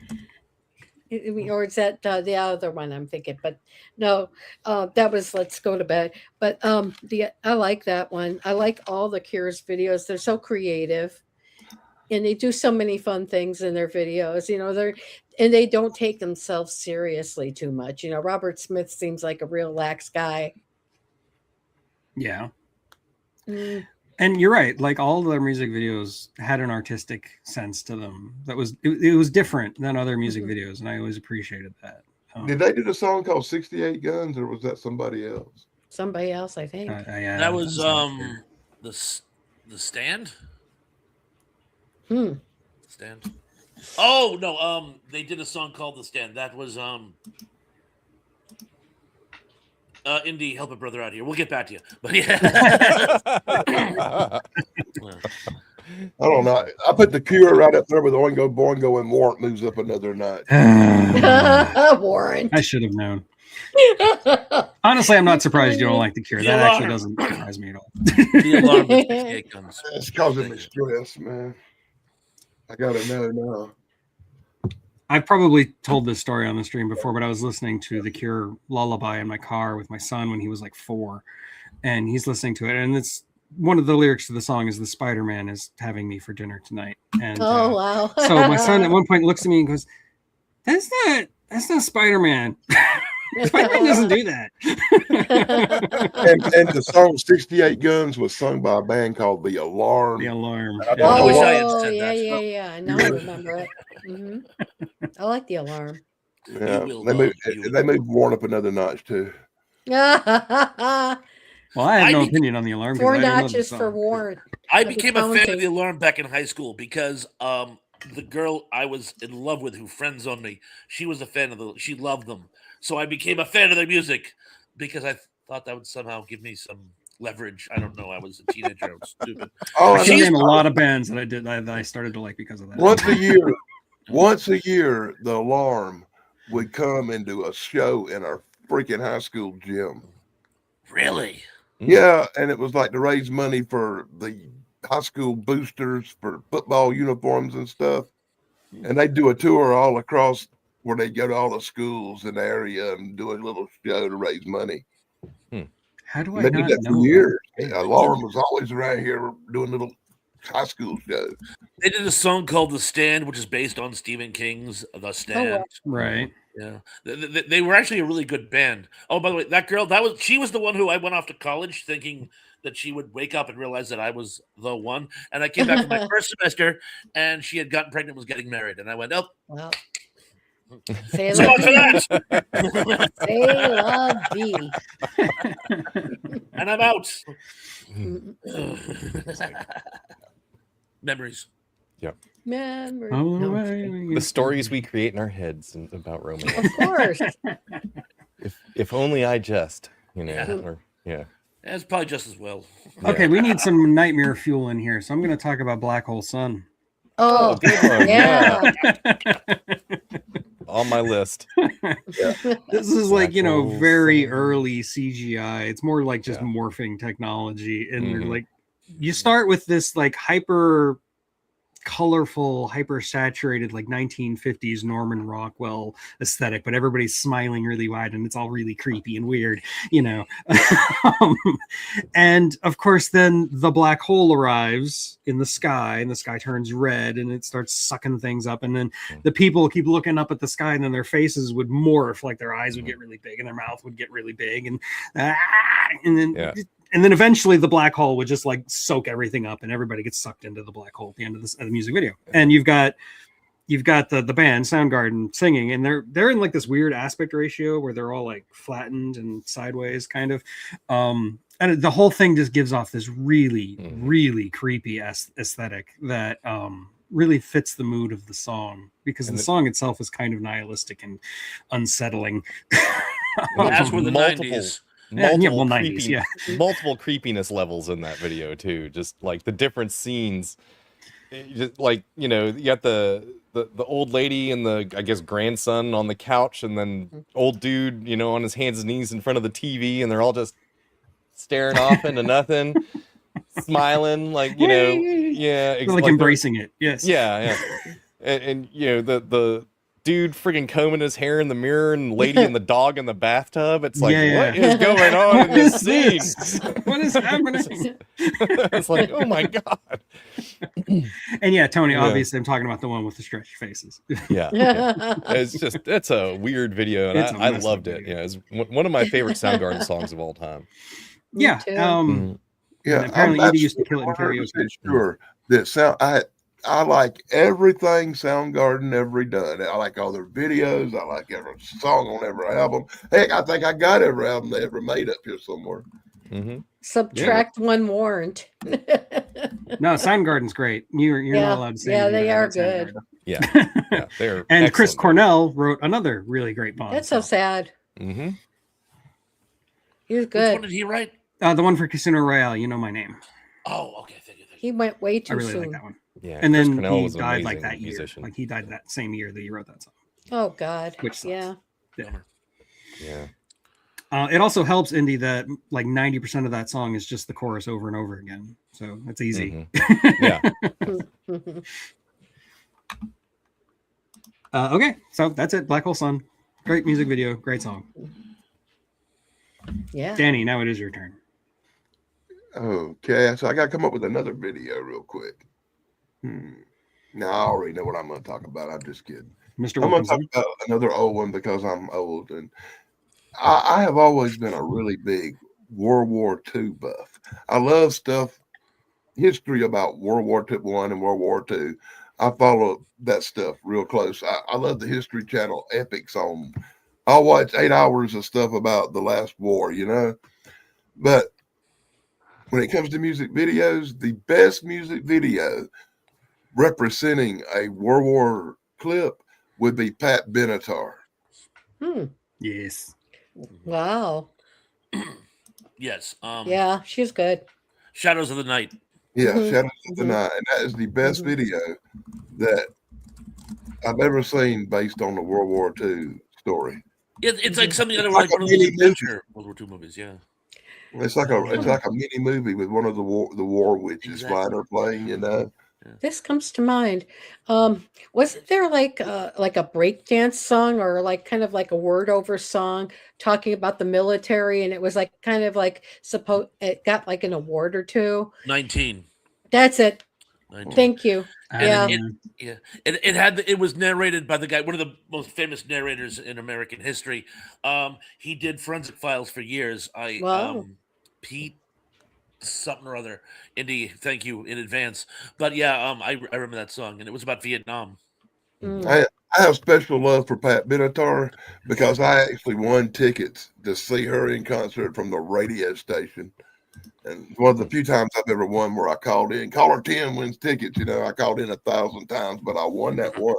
Or is that the other one I'm thinking? But no, that was Let's Go to Bed. But I like that one. I like all the Cure's videos. They're so creative, and they do so many fun things in their videos. You know, they don't take themselves seriously too much. You know, Robert Smith seems like a real lax guy. Yeah. And you're right. Like all their music videos had an artistic sense to them. That was it was different than other music videos, and I always appreciated that. Did they do the song called 68 Guns, or was that somebody else? Somebody else, I think. That was the Stand. Stand. Oh no, they did a song called The Stand. That was Indy, help a brother out here. We'll get back to you. But yeah. I don't know. I put The Cure right up there with Oingo Boingo, and Warrant moves up another notch. Warren. I should have known. Honestly, I'm not surprised you don't like The Cure. That actually doesn't surprise me at all. The alarm with 68 guns. It's causing me stress, man. I gotta know now. I've probably told this story on the stream before, but I was listening to The Cure Lullaby in my car with my son when he was like 4, and he's listening to it. And it's one of the lyrics to the song is "The Spider-Man is having me for dinner tonight." And wow! So my son at one point looks at me and goes, "That's not Spider-Man. Spider-Man doesn't do that." And the song 68 Guns was sung by a band called The Alarm. The Alarm. I wish I had said that. Yeah. Now I remember it. I like The Alarm. Yeah, they moved Warren up another notch too. Well, I have no opinion on The Alarm. 4 notches for Warren. I became a fan of The Alarm back in high school because the girl I was in love with, who friend zoned me, she was a fan of she loved them. So I became a fan of their music because I thought that would somehow give me some leverage. I don't know. I was a teenager. I was stupid. Oh, I I can know. name a lot of bands that I started to like because of that. Once a year, the Alarm would come and do a show in our freaking high school gym. Really? Yeah, and it was like to raise money for the high school boosters for football uniforms and stuff. And they do a tour all across where they go to all the schools in the area and do a little show to raise money. How do And I they did not that for know? years. that? Alarm was always around here doing little high school shows. They did a song called "The Stand," which is based on Stephen King's "The Stand." Right. Yeah, they were actually a really good band. Oh, by the way, that girl, she was the one who I went off to college thinking that she would wake up and realize that I was the one. And I came back from my first semester, and she had gotten pregnant, was getting married, and I went, "Oh, Well, say so la much for vie. that." Say la vie. And I'm out. Mm, Memories. Memory. Oh, No, I'm right. kidding. The stories we create in our heads about romance. Of course. If only I just, Yeah. or yeah. It's probably just as well. Okay, we need some nightmare fuel in here, so I'm going to talk about Black Hole Sun. Oh, good one. yeah. On my list. This is Black like, Hole very Sun. early CGI. It's more like just Yeah. morphing technology. And Mhm. like, you start with this like hyper colorful, hyper saturated, like 1950s Norman Rockwell aesthetic, but everybody's smiling really wide and it's all really creepy and weird, and of course, then the black hole arrives in the sky and the sky turns red and it starts sucking things up. And then the people keep looking up at the sky and then their faces would morph, like their eyes would get really big and their mouth would get really big. And then. Yeah. And then eventually the black hole would just like soak everything up and everybody gets sucked into the black hole at the end of the music video. And you've got the band Soundgarden singing, and they're in like this weird aspect ratio where they're all like flattened and sideways kind of. And the whole thing just gives off this really, really creepy aesthetic that really fits the mood of the song, because the song itself is kind of nihilistic and unsettling. As were the Multiple- 90s. Multiple, 90s, yeah. multiple creepiness levels in that video too. Just like the different scenes, just like you got the old lady and the I guess grandson on the couch, and then old dude on his hands and knees in front of the TV, and they're all just staring off into nothing, smiling like yeah, Like embracing it. Yes. yeah, and the dude freaking combing his hair in the mirror and lady and the dog in the bathtub. It's like, what is going on in this scene? What is happening? It's like, oh my god. And yeah, Tony, obviously I'm talking about the one with the stretched faces. Yeah. It's a weird video, and I loved it. video. Yeah, it's one of my favorite Soundgarden songs of all time. Me Yeah. too. Yeah, And apparently I'm Andy used to kill it in 100% karaoke. sure that I like everything Soundgarden ever done. I like all their videos. I like every song on every album. Heck, I think I got every album they ever made up here somewhere. Subtract one warrant. No, Soundgarden's great. You're not allowed to say yeah, anything they about are good. Soundgarden. Yeah, they're And Chris excellent. Cornell wrote another really great Bond That's so song. sad. Mhm. He was Which one good. did he write? The one for Casino Royale, You Know My Name. Oh, okay. Thank you. He went way I too really like soon. that one. Yeah, And Chris then Cornell he was an died like amazing that year. musician. Like he died that same year that he wrote that song. Oh God. Which sucks. Yeah. Bummer. Yeah. It also helps Indy that like 90% of that song is just the chorus over and over again. So it's easy. Yeah. Okay, so that's it. Black Hole Sun. Great music video. Great song. Yeah. Danny, now it is your turn. Okay, so I got to come up with another video real quick. Now I already know what I'm going to talk about. I'm just kidding. Mr. I'm going to talk Wilkinson. about another old one because I'm old, and I have always been a really big World War II buff. I love history about World War I and World War II. I follow that stuff real close. I love the History Channel epics on. I'll watch 8 hours of stuff about the last war, But when it comes to music videos, the best music video representing a World War clip would be Pat Benatar. Hmm. Yes. Wow. Yes. Yeah, she's good. Shadows of the Night. Yeah, Mhm, Shadows of the mhm, Night. And that is the best mhm. video that I've ever seen based on the World War II story. It's like Mhm. something out of It's like like a one of those mini movie. adventure World War II movies. Yeah. It's like a mini movie with one of the war witches Exactly. flying or playing, you know. This comes to mind. Wasn't there like a breakdance song or like kind of like a word over song talking about the military, and it was like kind of like it got like an award or two. 19. That's it. 19. Thank you. I Yeah. don't know. Yeah, it was narrated by the guy, one of the most famous narrators in American history. He did Forensic Files for years. Wow. Pete something or other. Indy, thank you in advance. But yeah, I remember that song, and it was about Vietnam. Mm. I have special love for Pat Benatar because I actually won tickets to see her in concert from the radio station. And one of the few times I've ever won where I called in. Caller 10 wins tickets. You know, I called in 1,000 times, but I won that one.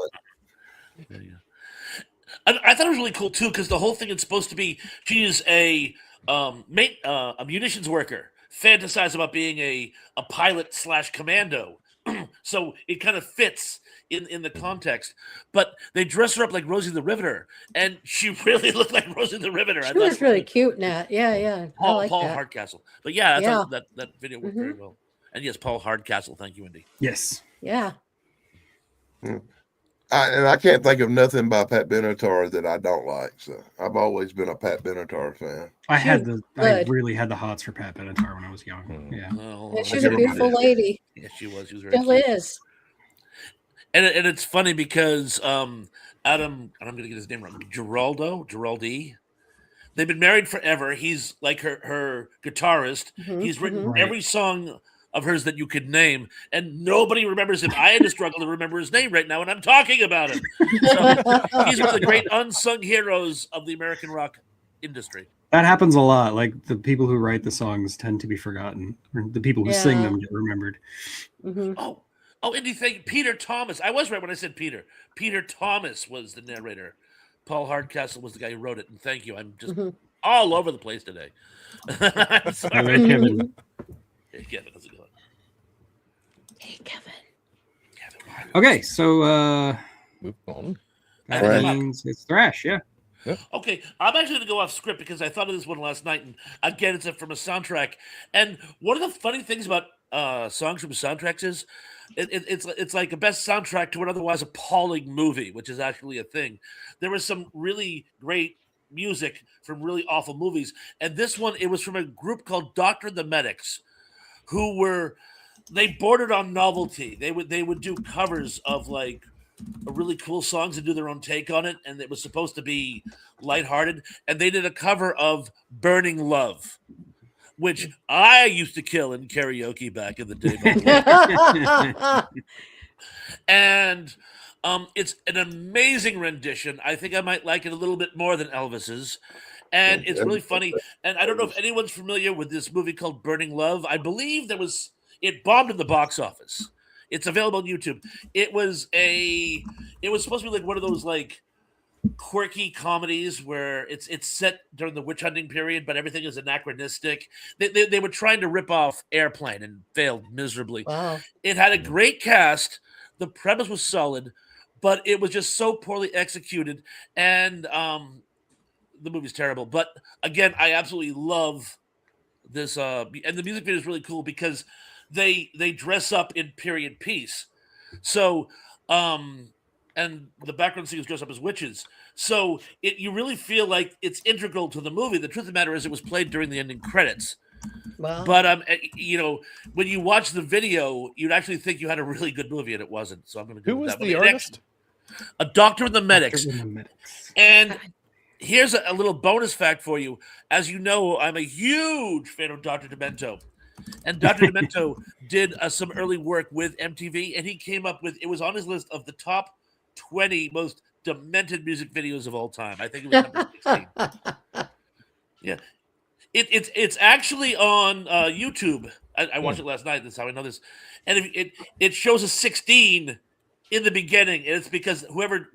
Yeah. I thought it was really cool too because the whole thing is supposed to be she's a munitions worker, fantasize about being a pilot / commando. So it kind of fits in the context, but they dress her up like Rosie the Riveter, and she really looked like Rosie the Riveter. She was really cute in that. Yeah, yeah. I like Paul that. Hardcastle. But yeah, I Yeah. thought that video worked very well. And yes, Paul Hardcastle. Thank you, Indy. Yes. Yeah. And I can't think of nothing by Pat Benatar that I don't like. So I've always been a Pat Benatar fan. I really had the hots for Pat Benatar when I was young. Yeah. Oh, Yeah, she's a beautiful lady. Yeah, she was. She was very Still cute. is. And it's funny because Adam, and I'm going to get his name wrong, Giraldi. They've been married forever. He's like her guitarist. Mhm, He's written mhm. Right. every song of hers that you could name, and nobody remembers him. I had to struggle to remember his name right now, and I'm talking about him. So he's one of the great unsung heroes of the American rock industry. That happens a lot. Like the people who write the songs tend to be forgotten, or the people who sing Yeah. them get remembered. Mhm. Oh, Indy, thank Peter Thomas. I was right when I said Peter. Peter Thomas was the narrator. Paul Hardcastle was the guy who wrote it. And thank you. I'm just Mhm. all over the place today. I'm Hello, sorry. Kevin. Hey, Kevin, how's it going? Hey, Kevin. Okay, so Move on. that Right. means it's Thrash. Yeah. Okay, I'm actually going to go off script because I thought of this one last night, and again, it's from a soundtrack. And one of the funny things about songs from soundtracks is it's like a best soundtrack to an otherwise appalling movie, which is actually a thing. There was some really great music from really awful movies, and this one it was from a group called Doctor and the Medics, who they bordered on novelty. They would do covers of like really cool songs and do their own take on it, and it was supposed to be lighthearted. And they did a cover of "Burning Love," which I used to kill in karaoke back in the day. By the way. And it's an amazing rendition. I think I might like it a little bit more than Elvis's. And it's really funny. And I don't know if anyone's familiar with this movie called Burning Love. I believe it bombed in the box office. It's available on YouTube. It was supposed to be like one of those like quirky comedies where it's set during the witch hunting period, but everything is anachronistic. They were trying to rip off Airplane and failed miserably. Wow. It had a great cast. The premise was solid, but it was just so poorly executed, and the movie's terrible. But again, I absolutely love this. And the music video is really cool because they dress up in period piece. So, and the background singers dress up as witches. So you really feel like it's integral to the movie. The truth of the matter is, it was played during the ending credits. Wow. But when you watch the video, you'd actually think you had a really good movie, and it wasn't. So I'm going to go Who with was that one. the And artist? A Doctor and the Medics. Doctor and the Medics. And here's a little bonus fact for you. As you know, I'm a huge fan of Dr. Demento. And Dr. Demento did some early work with MTV, and he came up with, it was on his list of the top 20 most demented music videos of all time. I think it was number 16. Yeah. It's actually on YouTube. I watched it last night. That's how I know this. And it shows a 16 in the beginning, and it's because whoever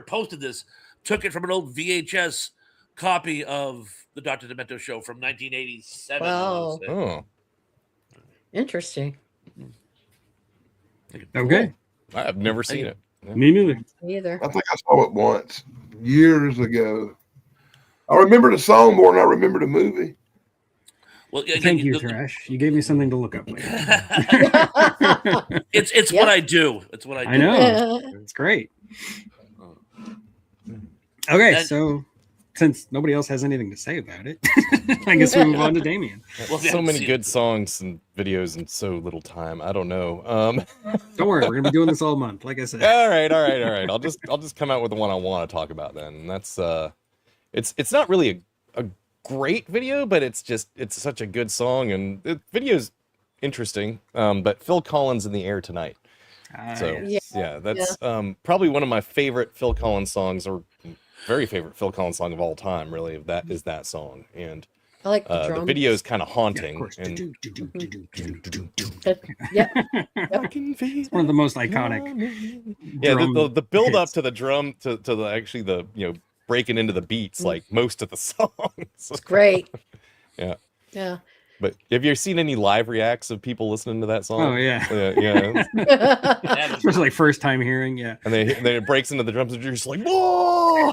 posted this took it from an old VHS copy of the Dr. Demento show from 1987. Wow. Oh, Interesting. Okay. I've never seen it. Me neither. Me either. I think I saw it once years ago. I remember the song more than I remember the movie. Well, Thank you, Trash. You gave me something to look up later. It's what I do. It's what I do. I know. It's great. Okay, And- so since nobody else has anything to say about it, I guess we move on to Damien. Well, So many good songs and videos in so little time. I don't know. Don't worry, we're gonna be doing this all month, like I said. all right. I'll just come out with the one I want to talk about then. And that's it's not really a great video, but it's such a good song, and the video's interesting. But Phil Collins in the Air Tonight. So Yes. yeah, that's probably one of my favorite Phil Collins songs, or very favorite Phil Collins song of all time. Really, that song, and I like the the drums. video is kind of Yeah, of haunting. course. And Yep. It's one of the most iconic. yeah, drum the build up hits. to the drum to the actually the breaking into the beats like most of the songs. It's great. Yeah. Yeah. But have you seen any live reacts of people listening to that song? Oh yeah, Yeah. especially like first time hearing. Yeah, And then it breaks into the drums and you're just like, whoa!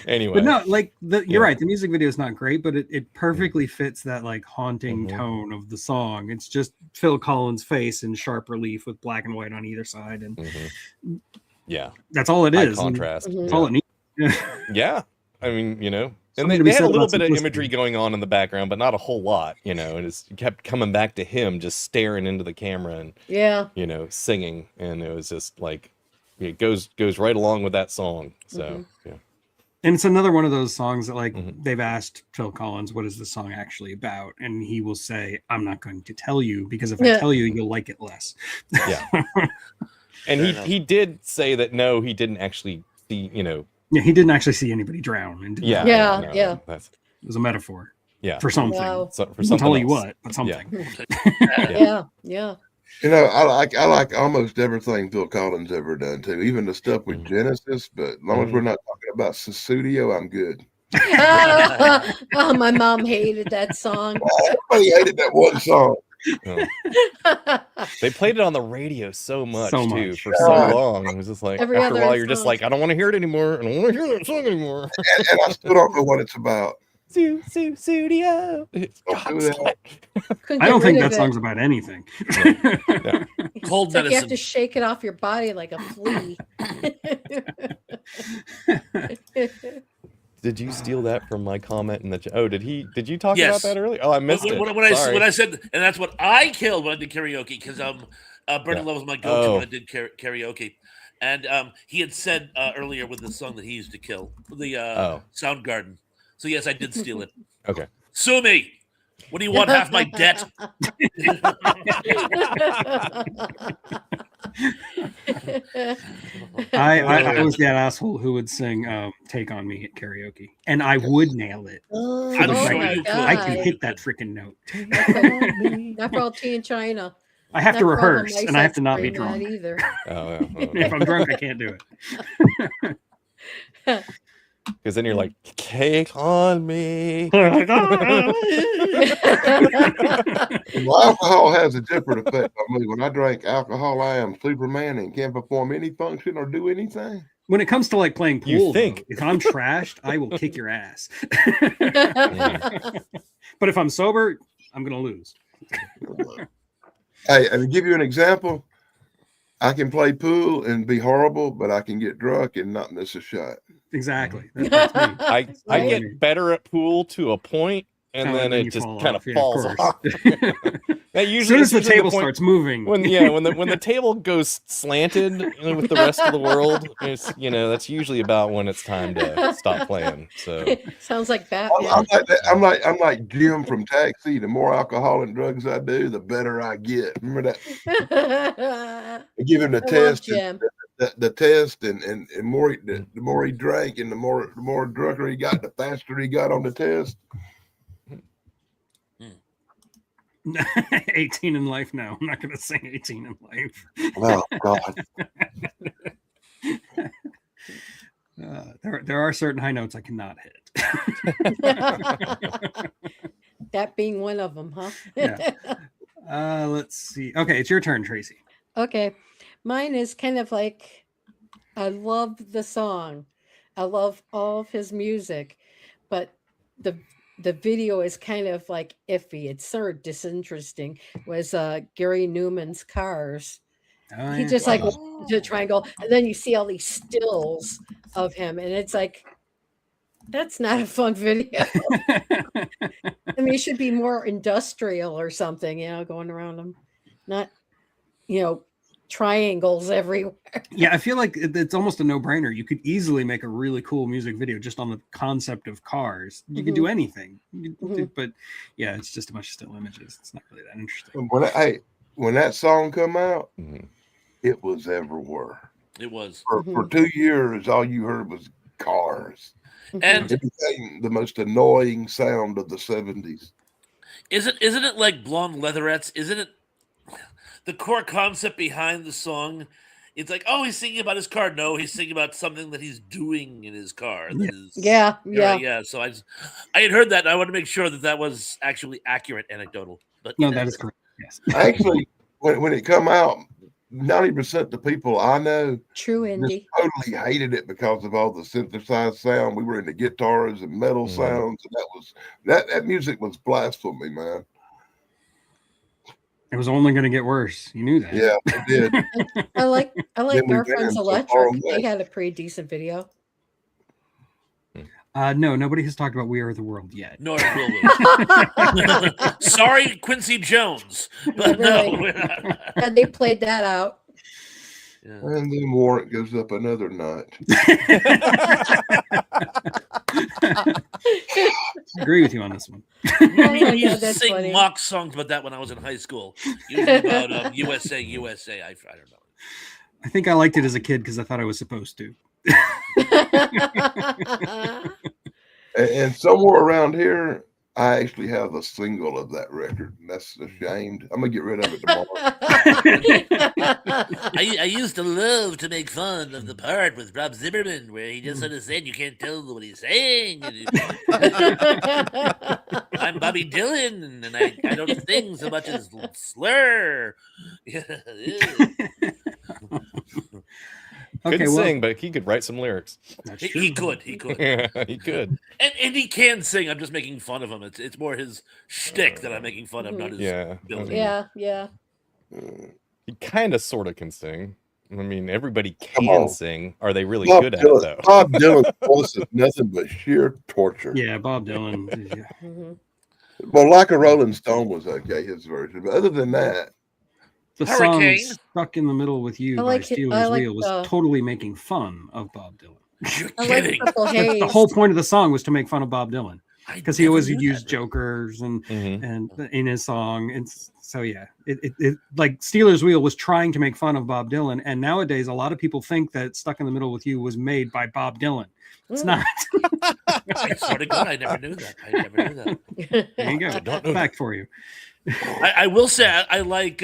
Anyway. but no, like you're Yeah. right. The music video is not great, but it perfectly fits that like haunting Mhm. tone of the song. It's just Phil Collins' face in sharp relief with black and white on either side, and Mhm. Yeah. that's all it High is. and contrast. Mhm. That's all it needs. Yeah. I mean, and Something to they be had said a little about bit of simplicity. imagery going on in the background, but not a whole lot, and it kept coming back to him just staring into the camera and, Yeah. singing. And it was just like, it goes right along with that song. So, Mhm. yeah. And it's another one of those songs that like Mhm. they've asked Phil Collins, what is the song actually about? And he will say, I'm not going to tell you because if I Yeah. tell you, you'll like it less. Yeah. And Fair enough. he did say that, no, he didn't actually see, Yeah, he didn't actually see anybody drown. And yeah. Yeah, no, yeah. That's, it was a metaphor yeah. for something. Wow. So, for I'll something tell you else. what, but something. Yeah. Yeah. I like almost everything Phil Collins ever done too, even the stuff with Genesis. But as long as we're not talking about Susudio, I'm good. Oh, my mom hated that song. Everybody hated that one song. They played it on the radio so much So too much. for so long. It was just like Every after a other while you're just song. like, I don't want to hear it anymore. I don't want to hear that song anymore. And I still don't know what it's about. Studio. Don't do that. Couldn't I get don't think rid that of it. song's about anything. Cold It's like you have medicine. to shake it off your body like a flea. Did you steal that from my comment in the chat? Oh, did you talk Yes. about that earlier? Oh, I missed it. When I Sorry. said, and that's what I killed when I did karaoke, because Brendan Love was my go-to when I did karaoke, and he had said earlier with the song that he used to kill, the Soundgarden. So yes, I did steal it. Okay. Sue me. What do you want? Half my debt? I was that asshole who would sing "Take on Me" at karaoke, and I would nail it. Oh, I'm Like, sure my you could. I can God. hit that freaking note. Not for all tea in China. I have to Not for all the rehearse, mice and I have that to not be scream that drunk. either. Oh, If I'm drunk, I can't do it. because then you're like, cake on me. Well, alcohol has a different effect on me. When I drink alcohol, I am Superman and can't perform any function or do anything. When it comes to like playing You pool, think. though, if I'm trashed, I will kick your ass. But if I'm sober, I'm gonna lose. Hey, to give you an example, I can play pool and be horrible, but I can get drunk and not miss a shot. Exactly. That's me. I Right. get better at pool to a point, and Oh, then you it just fall kind of off. Yeah, falls course. off. That As usually soon as it's the usually table point starts moving, when the table goes slanted with the rest of the world, it's that's usually about when it's time to stop playing. So Sounds like I'm Batman. like that. I'm like Jim from Taxi. The more alcohol and drugs I do, the better I get. Remember that? I give him the I love test. Jim. The test, and the more he drank, and the more drunker he got, the faster he got on the test. 18 in life. No, I'm not going to sing 18 in life. Oh God. There are certain high notes I cannot hit. That being one of them, huh? Yeah. Let's see. Okay, it's your turn, Tracy. Okay. Mine is kind of like, I love the song. I love all of his music, but the video is kind of like iffy. It's sort of disinteresting. Was Gary Newman's Cars. Oh, He yeah. just like Oh. walks into a triangle, and then you see all these stills of him, and it's like, that's not a fun video. I mean, it should be more industrial or something, going around them, not, triangles everywhere. Yeah, I feel like it's almost a no-brainer. You could easily make a really cool music video just on the concept of cars. You could do anything. But yeah, it's just a bunch of still images. It's not really that interesting. When that song come out, Mhm. it was everywhere. It was. For 2 years, all you heard was cars. And It became the most annoying sound of the 70s. isn't it like Blonde Leatherettes? Isn't it the core concept behind the song? It's like, oh, he's singing about his car. No, he's singing about something that he's doing in his car. That is, Yeah. yeah. So I had heard that, and I want to make sure that was actually accurate, anecdotal. But No, that is correct. Yes. Actually, when it come out, 90% of the people I know True just indie. totally hated it because of all the synthesized sound. We were into guitars and metal sounds, and that music was blasphemy, man. It was only going to get worse. You knew that. Yeah, it did. I like Then we Our ran Friends so Electric. far They away. had a pretty decent video. No, nobody has talked about We Are the World yet. nor will we. Sorry, Quincy Jones, but no, Really? we're not. And they played that out. Yeah. And then Warrant goes up another notch. I agree with you on this one. We Yeah, used to that's sing funny. mock songs about that when I was in high school. Usually about USA. I don't know. I think I liked it as a kid because I thought I was supposed to. And somewhere around here, I actually have a single of that record. And that's ashamed. I'm gonna get rid of it tomorrow. I used to love to make fun of the part with Rob Zimmerman where he just sort of said you can't tell what he's saying. I'm Bobby Dylan, and I don't sing so much as slur. Couldn't sing, but he could write some lyrics. That's He true. could. Yeah, he could. And he can sing. I'm just making fun of him. It's more his shtick that I'm making fun of, not his ability. Yeah. He kind of, sort of can sing. I mean, everybody Come can on. sing. Are they really Bob good at Dylan, it, though? Bob Dylan's voice is nothing but sheer torture. Yeah, Bob Dylan. Yeah. Mhm. Well, like a Rolling Stone was okay, his version. But other than that, The Hurricane. song Stuck in the Middle with You I by like it- Steelers I like Wheel was the- totally making fun of Bob Dylan. You're I like kidding. Purple That's Haze. the whole point of the song was to make fun of Bob Dylan because he never always knew used that. jokers and Mhm. in his song, and so yeah, it like Steelers Wheel was trying to make fun of Bob Dylan, and nowadays a lot of people think that Stuck in the Middle with You was made by Bob Dylan. It's Mm. not. I swear to God, I never knew that. There you go. I don't know Fact for you. I will say I like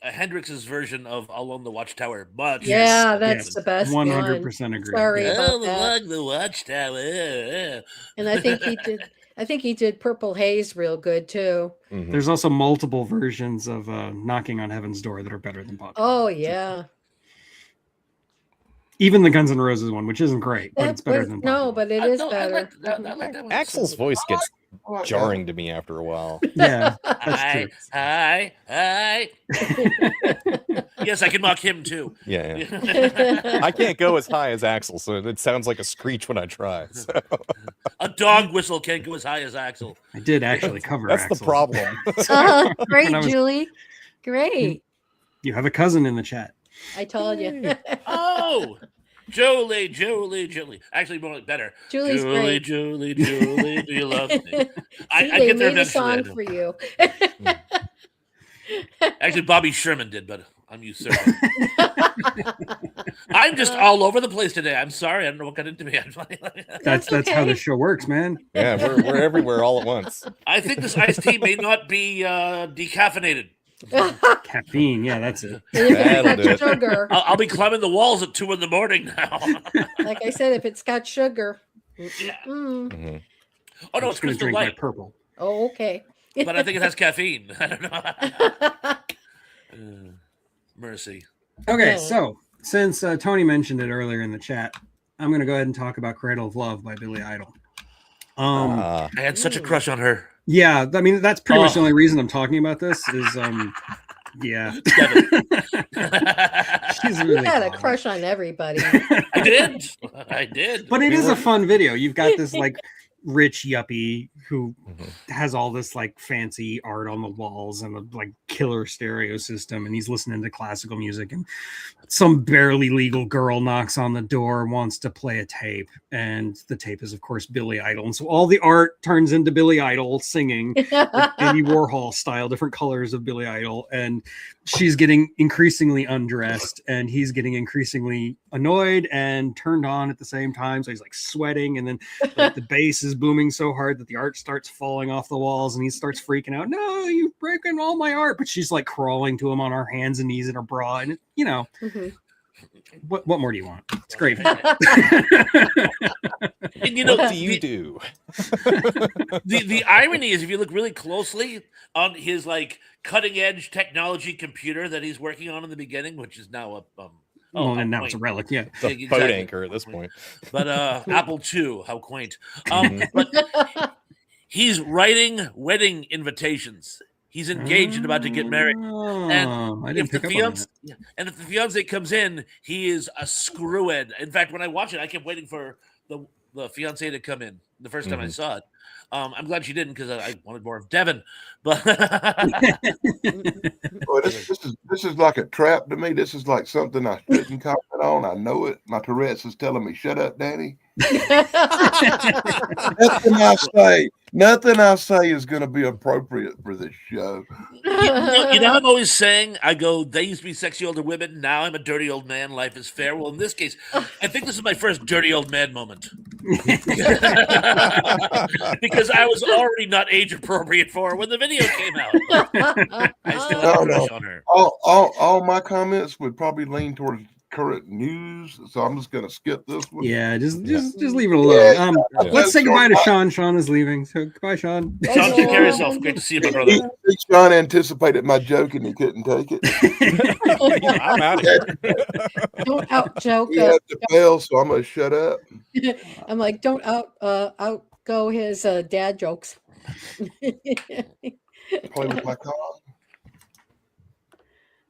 Hendrix's version of Along the Watchtower much. Yeah, that's Yes, the best 100% agree. Sorry Yeah. about that. Along the Watchtower. And I think he did Purple Haze real good too. Mhm. There's also multiple versions of Knocking on Heaven's Door that are better than Bob Dylan. Oh yeah. Even the Guns N' Roses one, which isn't great, but it's better than Bob no, Dylan. but it is better. I like that one. Axel's voice gets I like that. jarring to me after a while. Yeah, that's true. Hi. Yes, I can mock him too. Yeah. I can't go as high as Axel, so it sounds like a screech when I try. So A dog whistle can't go as high as Axel. I did actually cover that's the Axl. problem. Great, When I was- Julie. Great. You have a cousin in the chat. I told you. Oh, Jolie. Actually, more like better. Julie's great. Julie, do you love me? See, I they get there made a eventually. I song know. for you. Actually, Bobby Sherman did, but I'm usurping. I'm just all over the place today. I'm sorry. I don't know what got into me. That's how okay. this show works, man. Yeah, we're everywhere all at once. I think this iced tea may not be decaffeinated. Caffeine, yeah, that's it. And if it's That'll got do it. sugar, I'll be climbing the walls at 2 a.m. now. like I said, if it's got sugar. Yeah. Mm. Mhm. Oh no, I'm it's just gonna Crystal drink my Light, purple. Oh, okay. but I think it has caffeine. I don't know. Mercy. Okay, Yeah. so since Tony mentioned it earlier in the chat, I'm gonna go ahead and talk about "Cradle of Love" by Billy Idol. Ah, I had such a crush on her. Yeah, I mean that's pretty much the Oh. only reason I'm talking about this is yeah. She's You really had a hot. crush on everybody. I did. I did. But it We is were- a fun video. You've got this like rich yuppie who Mhm. has all this like fancy art on the walls and a like killer stereo system, and he's listening to classical music, and some barely legal girl knocks on the door and wants to play a tape, and the tape is of course Billy Idol, and so all the art turns into Billy Idol singing like Andy Warhol style, different colors of Billy Idol, and she's getting increasingly undressed and he's getting increasingly annoyed and turned on at the same time, so he's like sweating, and then like the bass is booming so hard that the art starts falling off the walls and he starts freaking out. No, you've broken all my art. But she's like crawling to him on her hands and knees in her bra, and you know, Mhm. what more do you want? It's great. And you know, what do you do? the irony is, if you look really closely on his like cutting edge technology computer that he's working on in the beginning, which is now a Well, and now quaint. it's a relic, yeah. It's a Yeah, boat exactly. anchor at this point. But Apple II, how quaint. Mhm. But he's writing wedding invitations. He's engaged and about to get married. Oh, I didn't If the pick up on fiance, that. and if the fiance comes in, he is a screwhead. In fact, when I watched it, I kept waiting for the fiance to come in the first time I Mhm. saw it. I'm glad she didn't because I wanted more of Devin. But Boy, this is like a trap to me. This is like something I shouldn't comment on. I know it. My Tourette's is telling me, "Shut up, Danny." Nothing I say is going to be appropriate for this show. you know, I'm always saying, I go, they used to be sexy older women. Now I'm a dirty old man. Life is fair. Well, in this case, I think this is my first dirty old man moment. Because I was already not age appropriate for her when the video came out. I still have a crush on her. All my comments would probably lean towards current news, so I'm just going to skip this one. Yeah, just leave it alone. Yeah, yeah. Let's say goodbye to Sean. Sean is leaving. So goodbye, Sean. Sean, take care of yourself. Great to see you, my brother. Sean anticipated my joke and he couldn't take it. I'm out of here. Don't out joke. He had to fail, so I'm going to shut up. I'm like, don't outgo his dad jokes. Play with my car.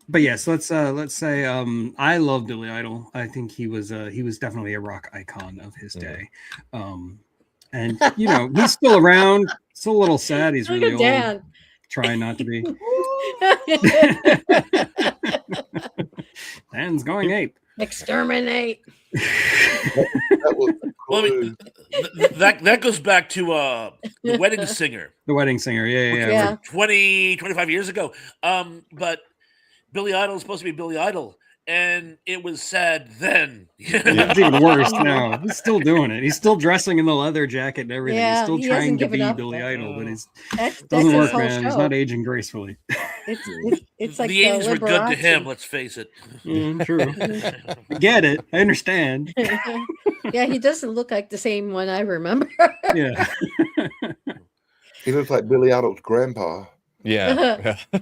But yes, let's say I love Billy Idol. I think he was definitely a rock icon of his day. And you know, he's still around. Still a little sad. He's Look really at old. Dan. Trying not to be. Dan's going ape. Exterminate. That was Well, I mean, that goes back to the wedding singer The wedding singer. Yeah. Yeah. 25 years ago. But Billy Idol is supposed to be Billy Idol, and it was sad then. It's even worse now. He's still doing it. He's still dressing in the leather jacket and everything. Yeah, he's still he trying hasn't to given be up, Billy but- Idol, but he's That's doesn't his work, whole man. He's show. not aging gracefully. It's like the 80s were good to him, Liberace. let's face it. True. I get it. I understand. Yeah, he doesn't look like the same one I remember. Yeah. He looks like Billy Idol's grandpa. Yeah. I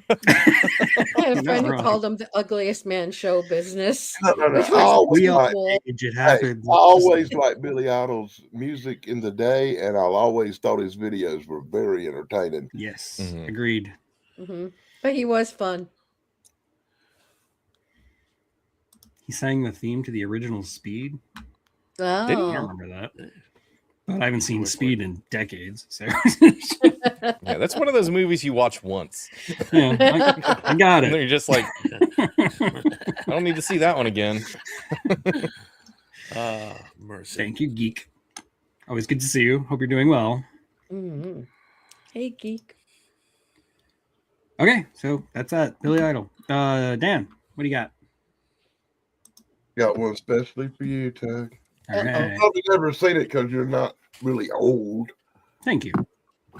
had a Not friend who wrong. called him the ugliest man show business. No. Which I was always We all like, cool. age it hey, happens. I always liked Billy Idol's music in the day, and I always thought his videos were very entertaining. Yes. Mhm. Agreed. Mhm. But he was fun. He sang the theme to the original Speed. Oh. I don't remember that. But I haven't seen Word for Speed in decades. So Yeah, that's one of those movies you watch once. yeah, I got And then it. you're just like, I don't need to see that one again. Mercy. Thank you, Geek. Always good to see you. Hope you're doing well. Mhm. Hey, geek. Okay, so that's that. Billy Idol. Dan. What do you got? Got one especially for you, Tug. All Uh-oh. right. Probably never seen it because you're not really old. Thank you.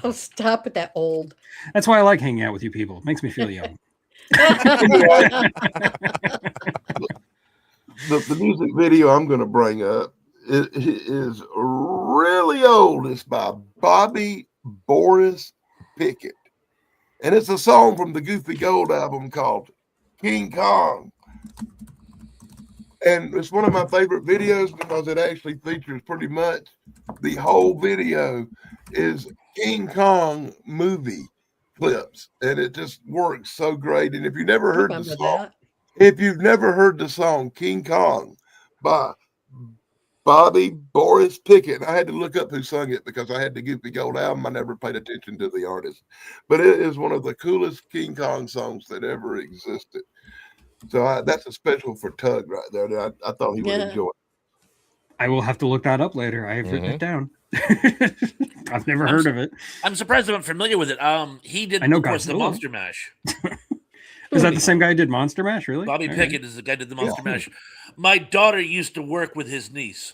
Oh, stop with that old. That's why I like hanging out with you people. It makes me feel young. The music video I'm going to bring up is really old. It's by Bobby Boris Pickett. And it's a song from the Goofy Gold album called King Kong. And it's one of my favorite videos because it actually features pretty much the whole video is King Kong movie clips. And it just works so great. And if you never heard the Remember song, that? if you've never heard the song King Kong by Bobby Boris Pickett, and I had to look up who sung it because I had the Goofy Gold album. I never paid attention to the artist, but it is one of the coolest King Kong songs that ever existed. So that's a special for Tug right there. That I thought he would Yeah. enjoy. I will have to look that up later. I have written it down. I've never heard of it. I'm surprised I'm familiar with it. He did, I know of course, the Godzilla. Monster Mash. Is that the same guy who did Monster Mash? Really? Bobby All Pickett is the guy who did the Monster Mash. My daughter used to work with his niece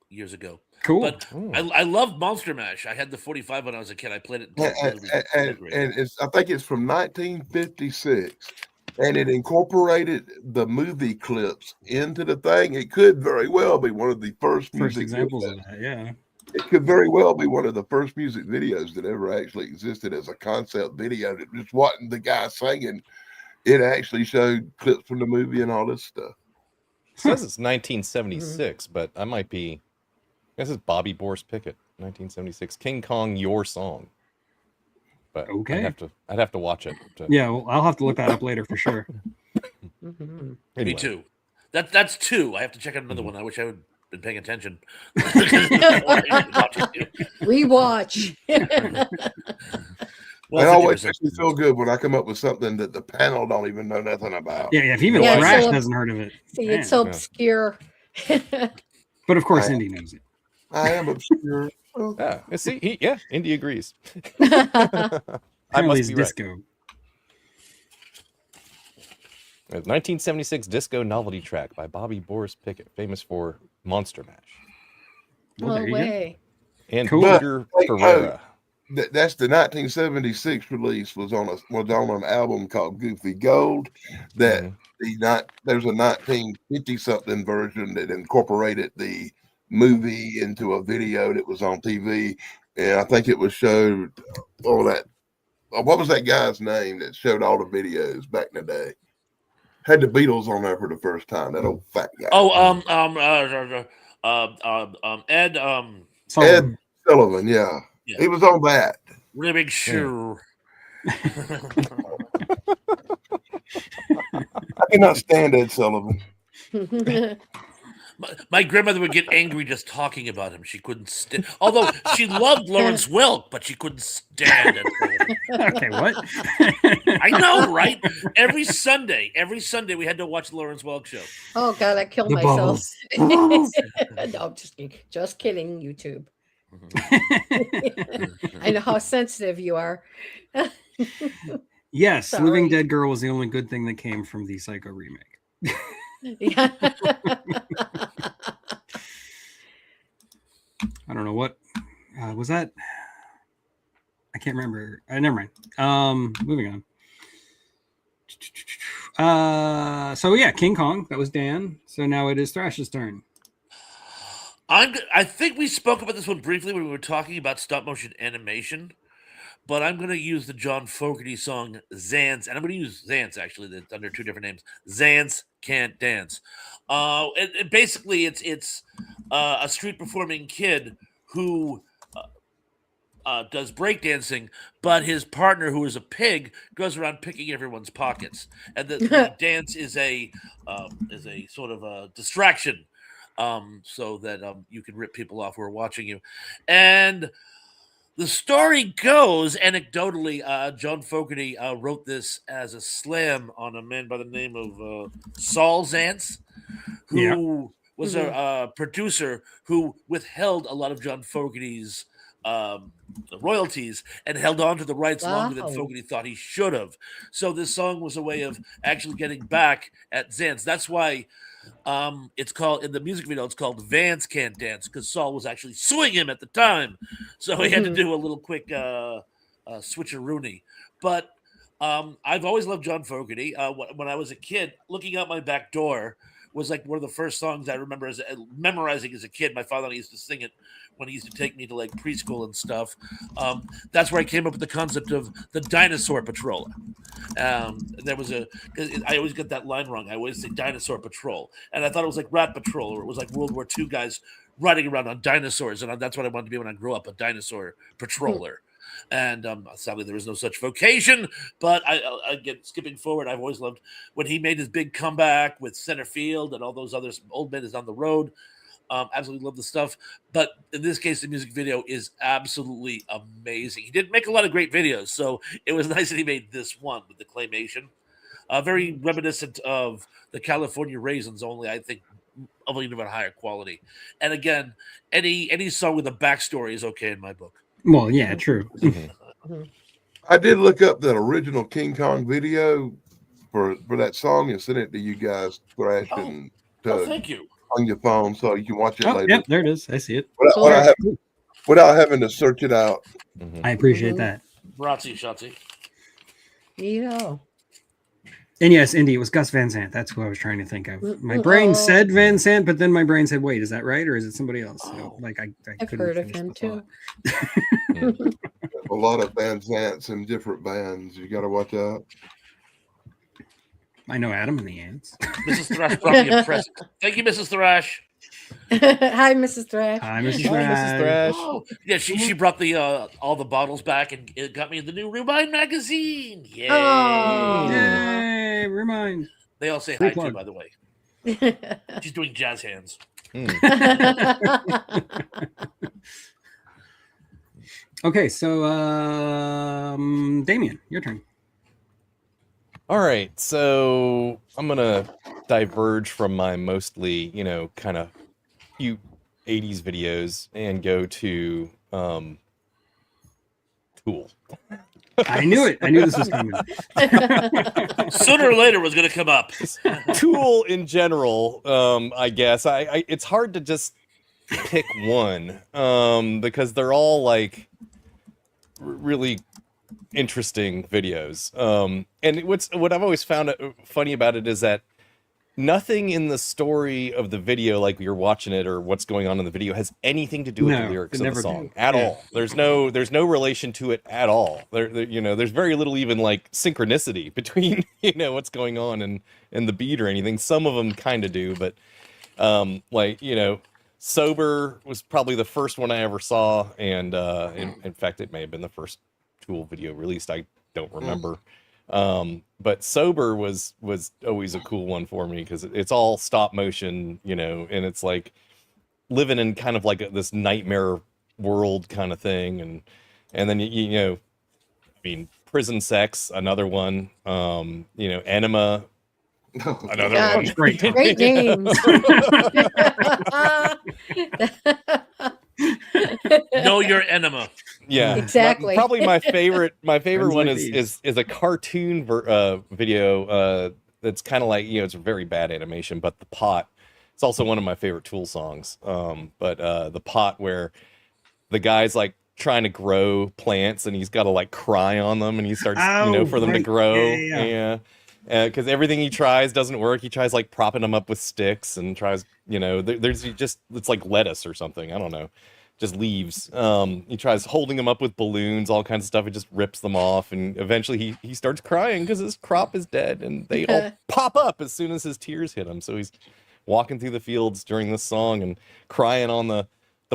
years ago. Cool. But I loved Monster Mash. I had the 45 when I was a kid. I played it. And I think it's from 1956, and it incorporated the movie clips into the thing. It could very well be one of the first music examples videos. of that. Yeah. It could very well be one of the first music videos that ever actually existed as a concept video. That just wasn't the guy singing. It actually showed clips from the movie and all this stuff. It says it's 1976, but I might be. This is Bobby Boris Pickett, 1976. King Kong, Your Song. But Okay. I'd have to watch it. Yeah, well, I'll have to look that up later for sure. Mhm. Anyway. Me too. That's two. I have to check out another one. I wish I would have been paying attention. Rewatch. Well, It always 50% makes me feel good when I come up with something that the panel don't even know nothing about. Yeah, if even Yeah, Thrash so- hasn't heard of it. See, Man. it's so yeah. obscure. But of course, I- Indy knows it. I am obscure. Well, Yeah, see, Indy agrees. I Apparently must it's be right. disco. A 1976 disco novelty track by Bobby Boris Pickett, famous for Monster Mash. Well, No there you go. way. And Cool. Peter Hey, Ferreira. that's the 1976 release was on an album called Goofy Gold. That Mhm. there's a 1950 something version that incorporated the movie into a video that was on TV, and I think it was showed all that. What was that guy's name that showed all the videos back in the day? Had the Beatles on there for the first time. That old fat guy. Oh, Ed, So, Ed Sullivan. Yeah, Yeah. he was on that. really big shoe. I cannot stand Ed Sullivan. My grandmother would get angry just talking about him. She couldn't stand. Although she loved Lawrence Welk, but she couldn't stand it. okay, what? I know, right? Every Sunday we had to watch the Lawrence Welk show. Oh God, I killed The myself. bubbles. No, I'm just kidding, YouTube. I know how sensitive you are. Yes, Sorry. Living Dead Girl was the only good thing that came from the Psycho remake. Yeah. I don't know what was that. I can't remember. Never mind. Moving on. So yeah, King Kong. That was Dan. So now it is Thrash's turn. I think we spoke about this one briefly when we were talking about stop motion animation, but I'm going to use the John Fogerty song Zans, and I'm going to use Zans actually. That's under two different names. Zans Can't Dance. Basically, it's a street performing kid who does breakdancing, but his partner, who is a pig, goes around picking everyone's pockets, and the dance is a sort of a distraction. So that you can rip people off who are watching you. And the story goes, anecdotally, John Fogerty wrote this as a slam on a man by the name of Saul Zantz, who was a producer who withheld a lot of John Fogerty's royalties and held on to the rights longer than Wow. Fogerty thought he should have. So this song was a way of actually getting back at Zantz. That's why it's called, in the music video, it's called Vance Can't Dance, because Saul was actually suing him at the time. So he had to do a little quick switcheroony. But I've always loved John Fogerty. When I was a kid, looking out my back door was like one of the first songs I remember memorizing as a kid. My father used to sing it when he used to take me to like preschool and stuff. That's where I came up with the concept of the Dinosaur Patrol. There was I always get that line wrong. I always say Dinosaur Patrol, and I thought it was like Rat Patrol, or it was like World War II guys riding around on dinosaurs, and that's what I wanted to be when I grew up, a dinosaur patroller. And sadly, there was no such vocation. But again, skipping forward, I've always loved when he made his big comeback with Center Field and all those other Old Men Is on the Road. Absolutely love the stuff. But in this case, the music video is absolutely amazing. He didn't make a lot of great videos, so it was nice that he made this one with the claymation. Very reminiscent of the California Raisins, only I think of an even higher quality. And again, any song with a backstory is okay in my book. Well, yeah, true. I did look up that original King Kong video for that song and sent it to you guys, Thrash and Tug, thank you. on your phone, so you can watch it Oh, later yep, there it is. I see it. without having to search it out. I appreciate that. Bratzi, Shotzi. Yeah. And yes, Indy, it was Gus Van Sant. That's who I was trying to think of. My brain said Van Sant, but then my brain said, "Wait, is that right, or is it somebody else?" So, like, I've couldn't heard of finish him the too. thought. A lot of Van Zants in different bands. You got to watch out. I know Adam and the Ants. Mrs. Thrash brought me a present. Thank you, Mrs. Thrash. Hi, Mrs. Thrash. Hi, Mrs. Hi, Mrs. Thrash. Oh, yeah, she brought the all the bottles back and it got me the new Remind magazine. Yay! Oh. Yay! Remind. They all say Free hi too, plug. by the way. She's doing jazz hands. Okay, so Damien, your turn. All right, so I'm gonna diverge from my mostly, kind of cute 80s videos and go to Tool. I knew it. I knew this was coming. Sooner or later was going to come up. Tool in general, I guess. I it's hard to just pick one because they're all like really interesting videos. And what I've always found funny about it is that nothing in the story of the video, like you're watching it or what's going on in the video, has anything to do with the lyrics of the song at all. There's no relation to it at all. There's very little even like synchronicity between what's going on and the beat or anything. Some of them kind of do, but Sober was probably the first one I ever saw, and in fact, it may have been the first Tool video released. I don't remember. But Sober was always a cool one for me because it's all stop motion, and it's like living in kind of like this nightmare world kind of thing, and then Prison Sex, another one, Enema, another one. Great. Great names. Know your enema. Yeah, Exactly. Probably my favorite Friends one like is a cartoon video that's kind of like it's a very bad animation, but The Pot. It's also one of my favorite Tool songs. But The Pot, where the guy's like trying to grow plants and he's got to like cry on them and he starts for them to grow. Yeah. Because everything he tries doesn't work. He tries like propping them up with sticks and tries, it's like lettuce or something. I don't know. Just leaves. He tries holding them up with balloons, all kinds of stuff. It just rips them off. And eventually he starts crying because his crop is dead and they all pop up as soon as his tears hit him. So he's walking through the fields during this song and crying on the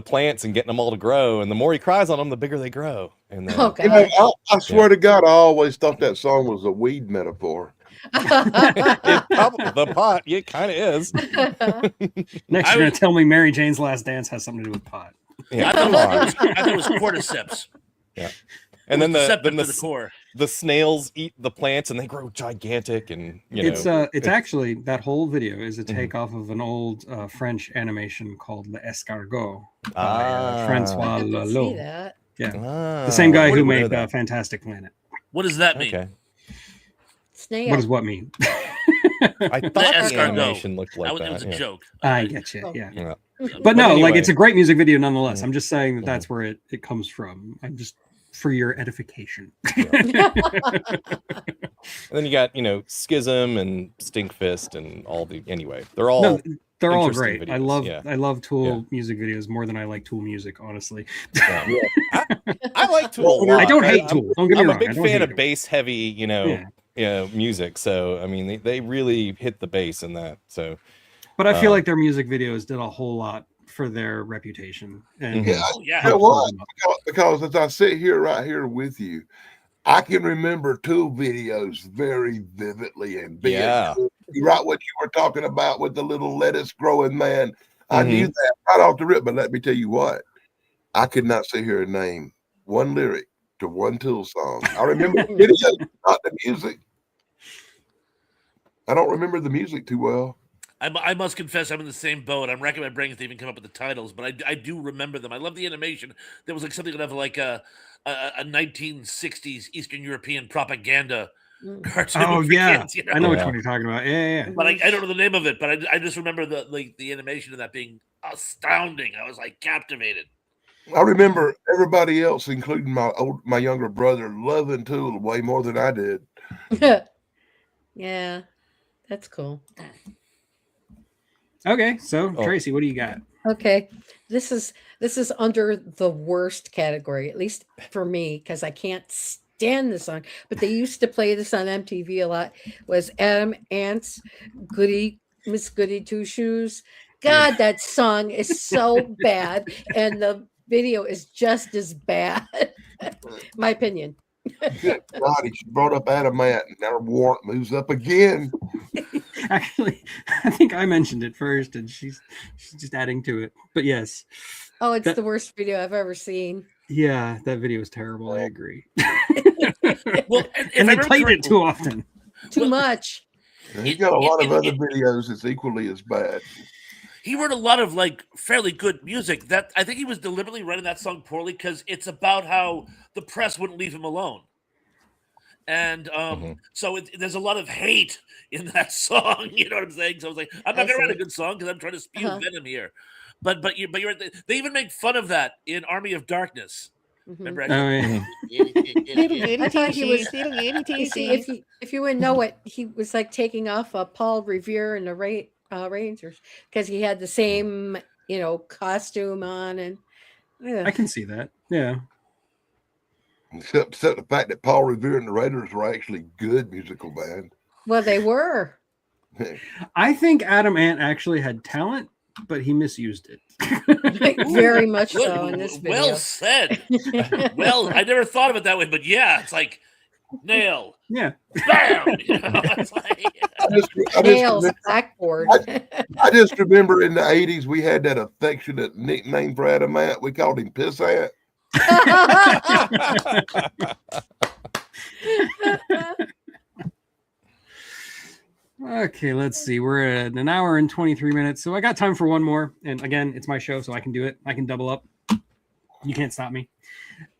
plants and getting them all to grow. And the more he cries on them, the bigger they grow. And then, I swear to God, I always thought that song was a weed metaphor. The pot, it kind of is. Next, you're going to tell me Mary Jane's Last Dance has something to do with pot. Yeah, I thought it was cordyceps. Yeah. And then the core. The snails eat the plants and they grow gigantic, and it's actually, that whole video is a takeoff of an old French animation called Les Escargots by Francois I didn't see Lalo. that. Yeah, Ah, the same guy I who didn't know made that. Fantastic Planet. What does that mean? Okay. Snail. What does what mean? I The thought the escargot. animation looked like It that. was a yeah. joke. I get you. Oh. Yeah. Yeah. But no, like anyway. it's a great music video nonetheless. Mhm. I'm just saying that that's where it comes from. I'm just for your edification. And then you got, Schism and Stinkfist and all the anyway. They're all No, they're all interesting great. videos, I love Tool Yeah. music videos more than I like Tool music, honestly. yeah. I like Tool a lot. I don't hate I'm- Tool. Don't get me I'm wrong. a big I don't fan hate of them. bass heavy, music. So I mean they really hit the bass in that. So But I feel like their music videos did a whole lot for their reputation. And Yeah, Oh, yeah. you know what? them up. Because as I sit here right here with you, I can remember Tool videos very vividly and being Yeah. right what you were talking about with the little lettuce growing man. I knew Mhm. that right off the rip, but let me tell you what, I could not sit here and name one lyric to one Tool song. I remember the video, not the music. I don't remember the music too well. I must confess, I'm in the same boat. I'm racking my brains to even come up with the titles, but I do remember them. I love the animation. There was like something of like a 1960s Eastern European propaganda cartoon. Oh for yeah, kids, I know which Yeah. one you're talking about. Yeah. But I don't know the name of it. But I just remember the animation of that being astounding. I was like captivated. I remember everybody else, including my younger brother, loving Tool way more than I did. Yeah, that's cool. Okay, so Oh. Tracy, what do you got? Okay, this is under the worst category, at least for me, because I can't stand the song. But they used to play this on MTV a lot. Was Adam Ant's Miss Goody Two Shoes? God, that song is so bad, and the video is just as bad. My opinion. Good God, he brought up Adamant, and our warrant moves up again. Actually, I think I mentioned it first, and she's just adding to it. But yes, Oh, it's That- the worst video I've ever seen. yeah, that video is terrible. I agree. Well, and if And I they remember played it correctly- too often. Too Well, much. And he's got a lot of it- other it- videos that's equally as bad. He wrote a lot of like fairly good music. That I think he was deliberately writing that song poorly because it's about how the press wouldn't leave him alone, and so there's a lot of hate in that song. You know what I'm saying? So I was like, I'm not I gonna write a see. good song because I'm trying to spew Uh-huh. venom here. But you're right. They even make fun of that in Army of Darkness. Mhm. Remember? Oh, yeah. I thought he was. You see, if you wouldn't know it, he was like taking off Paul Revere and the Rangers because he had the same, costume on, and I can see that. Yeah. Except the fact that Paul Revere and the Raiders were actually good musical band. well, they were. I think Adam Ant actually had talent, but he misused it. Very much Good. so in this video. Well said. Well, I never thought of it that way, but yeah, it's like nail, Yeah. bam. It's like, I Nails, backboard. I just remember in the 80s we had that affectionate nickname for Adamant. We called him Piss Ant. Okay, let's see. We're at an hour and 23 minutes. So I got time for one more. And again, it's my show, so I can do it. I can double up. You can't stop me.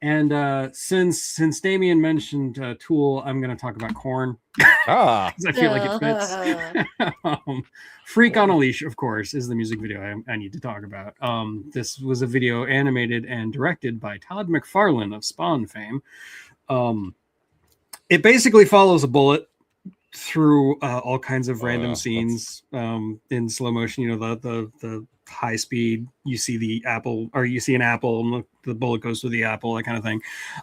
And since Damien mentioned Tool, I'm going to talk about Korn Ah. because I feel like it fits. Freak on a Leash, of course, is the music video I need to talk about. This was a video animated and directed by Todd McFarlane of Spawn fame. It basically follows a bullet through all kinds of random scenes in slow motion. The high speed, you see the apple, or you see an apple and the bullet goes through the apple, that kind of thing.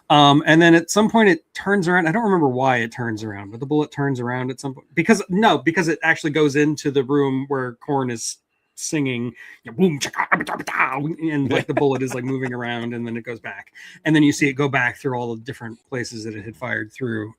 And then at some point it turns around. I don't remember why it turns around, but the bullet turns around at some point because it actually goes into the room where Korn is singing, boom, and like the bullet is like moving around, and then it goes back, and then you see it go back through all the different places that it had fired through.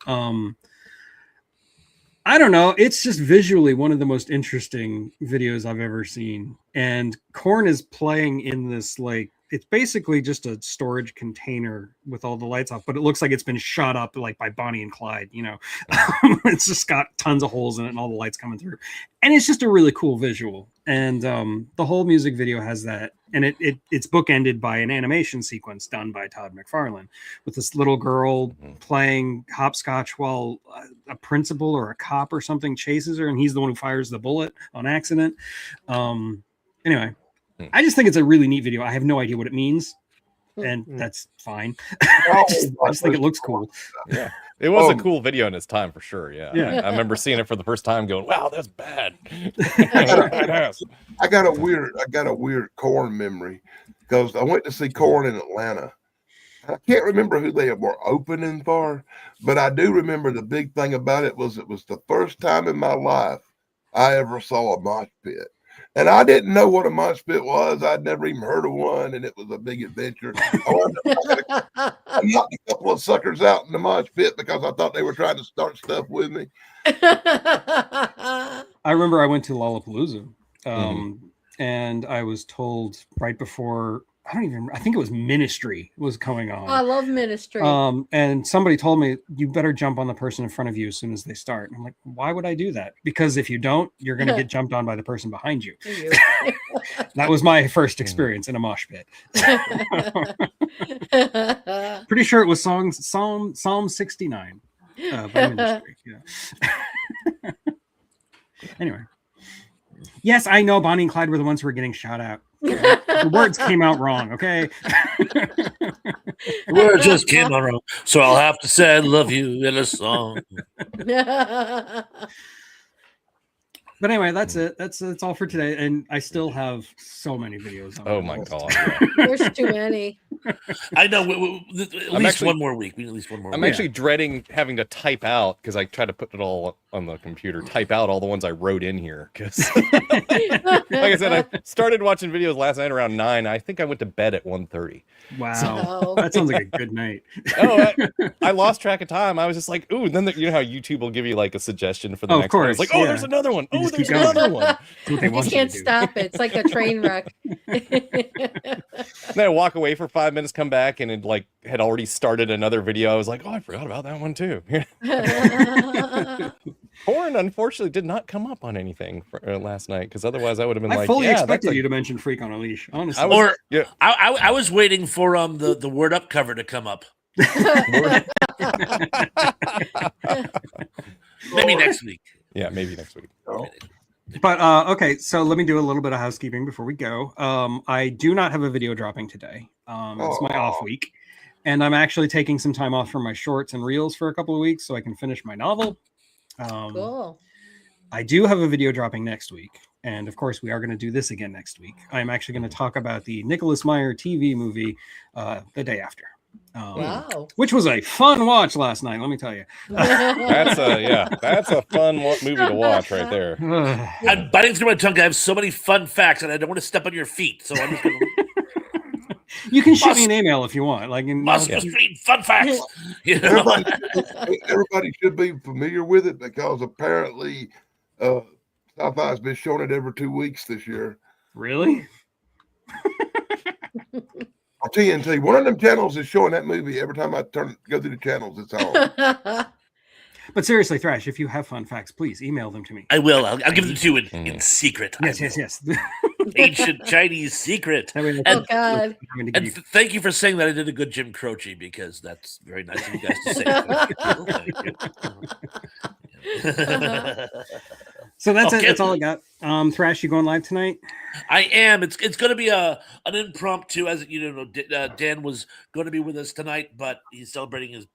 I don't know. It's just visually one of the most interesting videos I've ever seen. And Korn is playing in this, like, it's basically just a storage container with all the lights off, but it looks like it's been shot up like by Bonnie and Clyde, It's just got tons of holes in it and all the lights coming through. And it's just a really cool visual. And the whole music video has that and it's bookended by an animation sequence done by Todd McFarlane with this little girl playing hopscotch while a principal or a cop or something chases her, and he's the one who fires the bullet on accident. Anyway, I just think it's a really neat video. I have no idea what it means, and that's fine. I just think it looks cool. Yeah. It was a cool video in its time for sure. Yeah. Yeah. I remember seeing it for the first time going, wow, that's bad. I got a weird Korn memory because I went to see Korn in Atlanta. I can't remember who they were opening for, but I do remember the big thing about it was the first time in my life I ever saw a mosh pit. And I didn't know what a mosh pit was. I'd never even heard of one, and it was a big adventure. I knocked a couple of suckers out in the mosh pit because I thought they were trying to start stuff with me. I remember I went to Lollapalooza, and I was told right before, I think it was Ministry was coming on. I love Ministry. And somebody told me, you better jump on the person in front of you as soon as they start. And I'm like, why would I do that? Because if you don't, you're going to get jumped on by the person behind you. That was my first experience in a mosh pit. Pretty sure it was Psalm 69 by Ministry. Yeah. Anyway. Yes, I know Bonnie and Clyde were the ones who were getting shot out. The words came out wrong, okay? The words just came out wrong. So I'll have to say I love you in a song. But anyway, that's it. That's all for today. And I still have so many videos on Oh my my list. God. Yeah. There's too many. I know. At least one more week. We need at least one more I'm week. actually dreading having to type out because I try to put it all on the computer, type out all the ones I wrote in here. Because, like I said, I started watching videos last night around 9. I think I went to bed at 1:30. Wow. That sounds like a good night. I lost track of time. I was just like, ooh, then you know how YouTube will give you like a suggestion for the next one. It's like, oh, there's another one. Oh, there's another one. You just can't stop it. It's like a train wreck. Then I walk away for 5 minutes, come back, and it like had already started another video. I was like, oh, I forgot about that one too. Porn, unfortunately, did not come up on anything for, last night because otherwise I would have been I fully expected you to mention Freak on a Leash, honestly. I was waiting for the Word Up cover to come up. Maybe next week. Yeah, maybe next week. But okay, so let me do a little bit of housekeeping before we go. I do not have a video dropping today. It's my off week, and I'm actually taking some time off from my shorts and reels for a couple of weeks so I can finish my novel. Cool. I do have a video dropping next week, and of course we are going to do this again next week. I'm actually going to talk about the Nicholas Meyer TV movie the day after. Wow. Which was a fun watch last night, let me tell you. That's a fun movie to watch right there. I'm biting through my tongue. I have so many fun facts, and I don't want to step on your feet. So I'm just going to. You can shoot me an email if you want. Like, must read fun facts. You know? Everybody should be familiar with it because apparently Sci-Fi's been showing it every 2 weeks this year. Really? On TNT, one of them channels is showing that movie every time I go through the channels. It's on. But seriously, Thrash, if you have fun facts, please email them to me. I will. I'll give them to you in secret. Yes. Ancient Chinese secret. Oh, God. And thank you for saying that I did a good Jim Croce because that's very nice of you guys to say. So that's it. That's all I got. Thrash, you going live tonight? I am. It's going to be an impromptu. As you know, Dan was going to be with us tonight, but he's celebrating his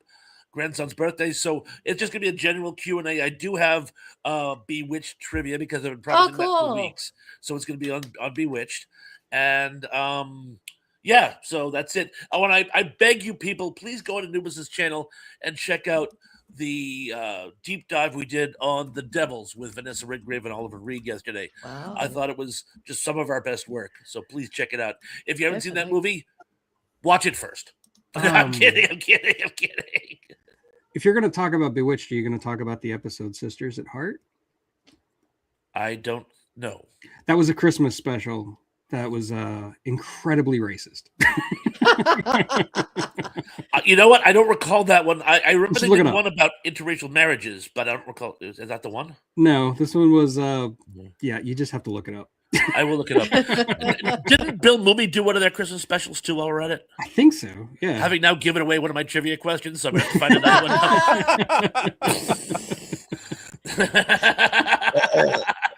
grandson's birthday, so it's just going to be a general Q&A. I do have Bewitched trivia because I've been promising that for weeks, so it's going to be on Bewitched, and yeah, so that's it. Oh, and I beg you people, please go on to Nubus's channel and check out the deep dive we did on The Devils with Vanessa Redgrave and Oliver Reed yesterday. Wow. I thought it was just some of our best work, so please check it out. If you haven't seen that movie, watch it first. I'm kidding. If you're going to talk about Bewitched, are you going to talk about the episode Sisters at Heart? I don't know. That was a Christmas special that was incredibly racist. You know what? I don't recall that one. I remember Just the look it one about interracial marriages, but I don't recall. Is that the one? No, this one was, yeah, you just have to look it up. I will look it up. Didn't Bill Mooney do one of their Christmas specials too while we're at it? I think so. Yeah. Having now given away one of my trivia questions, so I'm going to find another one.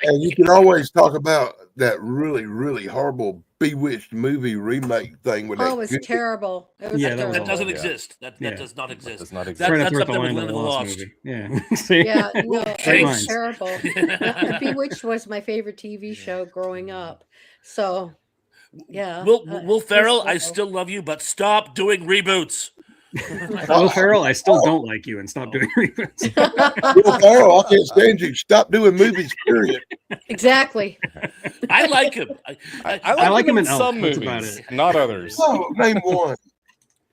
And you can always talk about that really, really horrible Bewitched movie remake thing with Oh, that. it was good- terrible. It was Yeah, that was That terrible. doesn't Yeah. exist. That Yeah. does not exist. Does not That- exist. Right that's up up the there with line of Land the of the Lost Lost. movie. Yeah. See? Yeah, no, Great it was minds. terrible. And Bewitched was my favorite TV show growing up. So, yeah. Will Ferrell, I terrible. still love you, but stop doing reboots. Will Ferrell, I still don't like you and stop doing reboots. Will Ferrell, I can't stand you. Stop doing movies, period. Exactly. I like him. I like him in Elf, some that's movies, about not others. So, name one.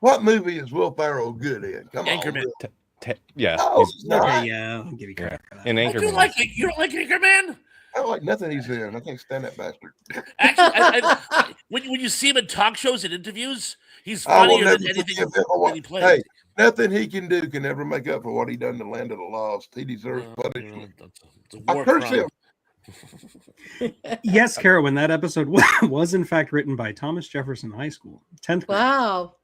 What movie is Will Ferrell good in? Come on. Anchorman. Will. Yeah, No, he's it's not. Okay, yeah, I'll give you credit for that. in You Anchorman. like it? You don't like Anchorman? I don't like nothing he's in. I can't stand that bastard. Actually, when you see him in talk shows and interviews, he's I will funnier never than anything forgive him for that he what. plays. Hey, nothing he can do can ever make up for what he done to Land of the Lost. He deserves punishment. It's a I war curse crime. him. Yes, Kara, when that episode was in fact written by Thomas Jefferson High School, 10th grade. Wow.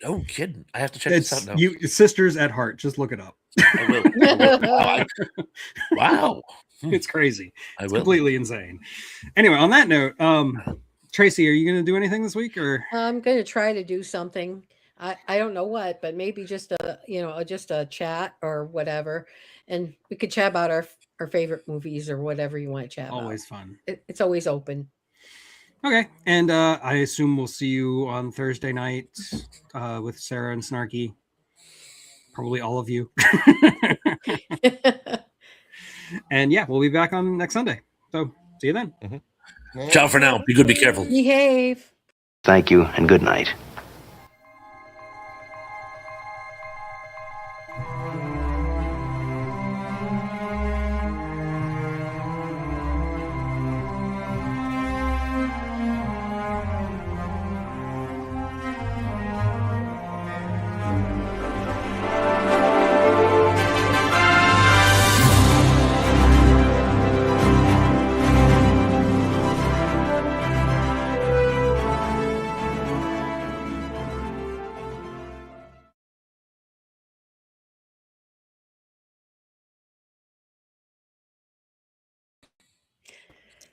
No kidding. I have to check this It's out now. you sisters at heart. Just look it up. I will. Wow. It's crazy. I It's will. completely insane. Anyway, on that note, Tracy, are you going to do anything this week or? I'm going to try to do something. I don't know what, but maybe just a chat or whatever, and we could chat about our favorite movies or whatever you want to chat Always fun. about. It's always open. Okay, and I assume we'll see you on Thursday night with Sarah and Snarky. Probably all of you. And yeah, we'll be back on next Sunday. So see you then. Ciao for now. Be good. Be careful. Behave. Thank you and good night.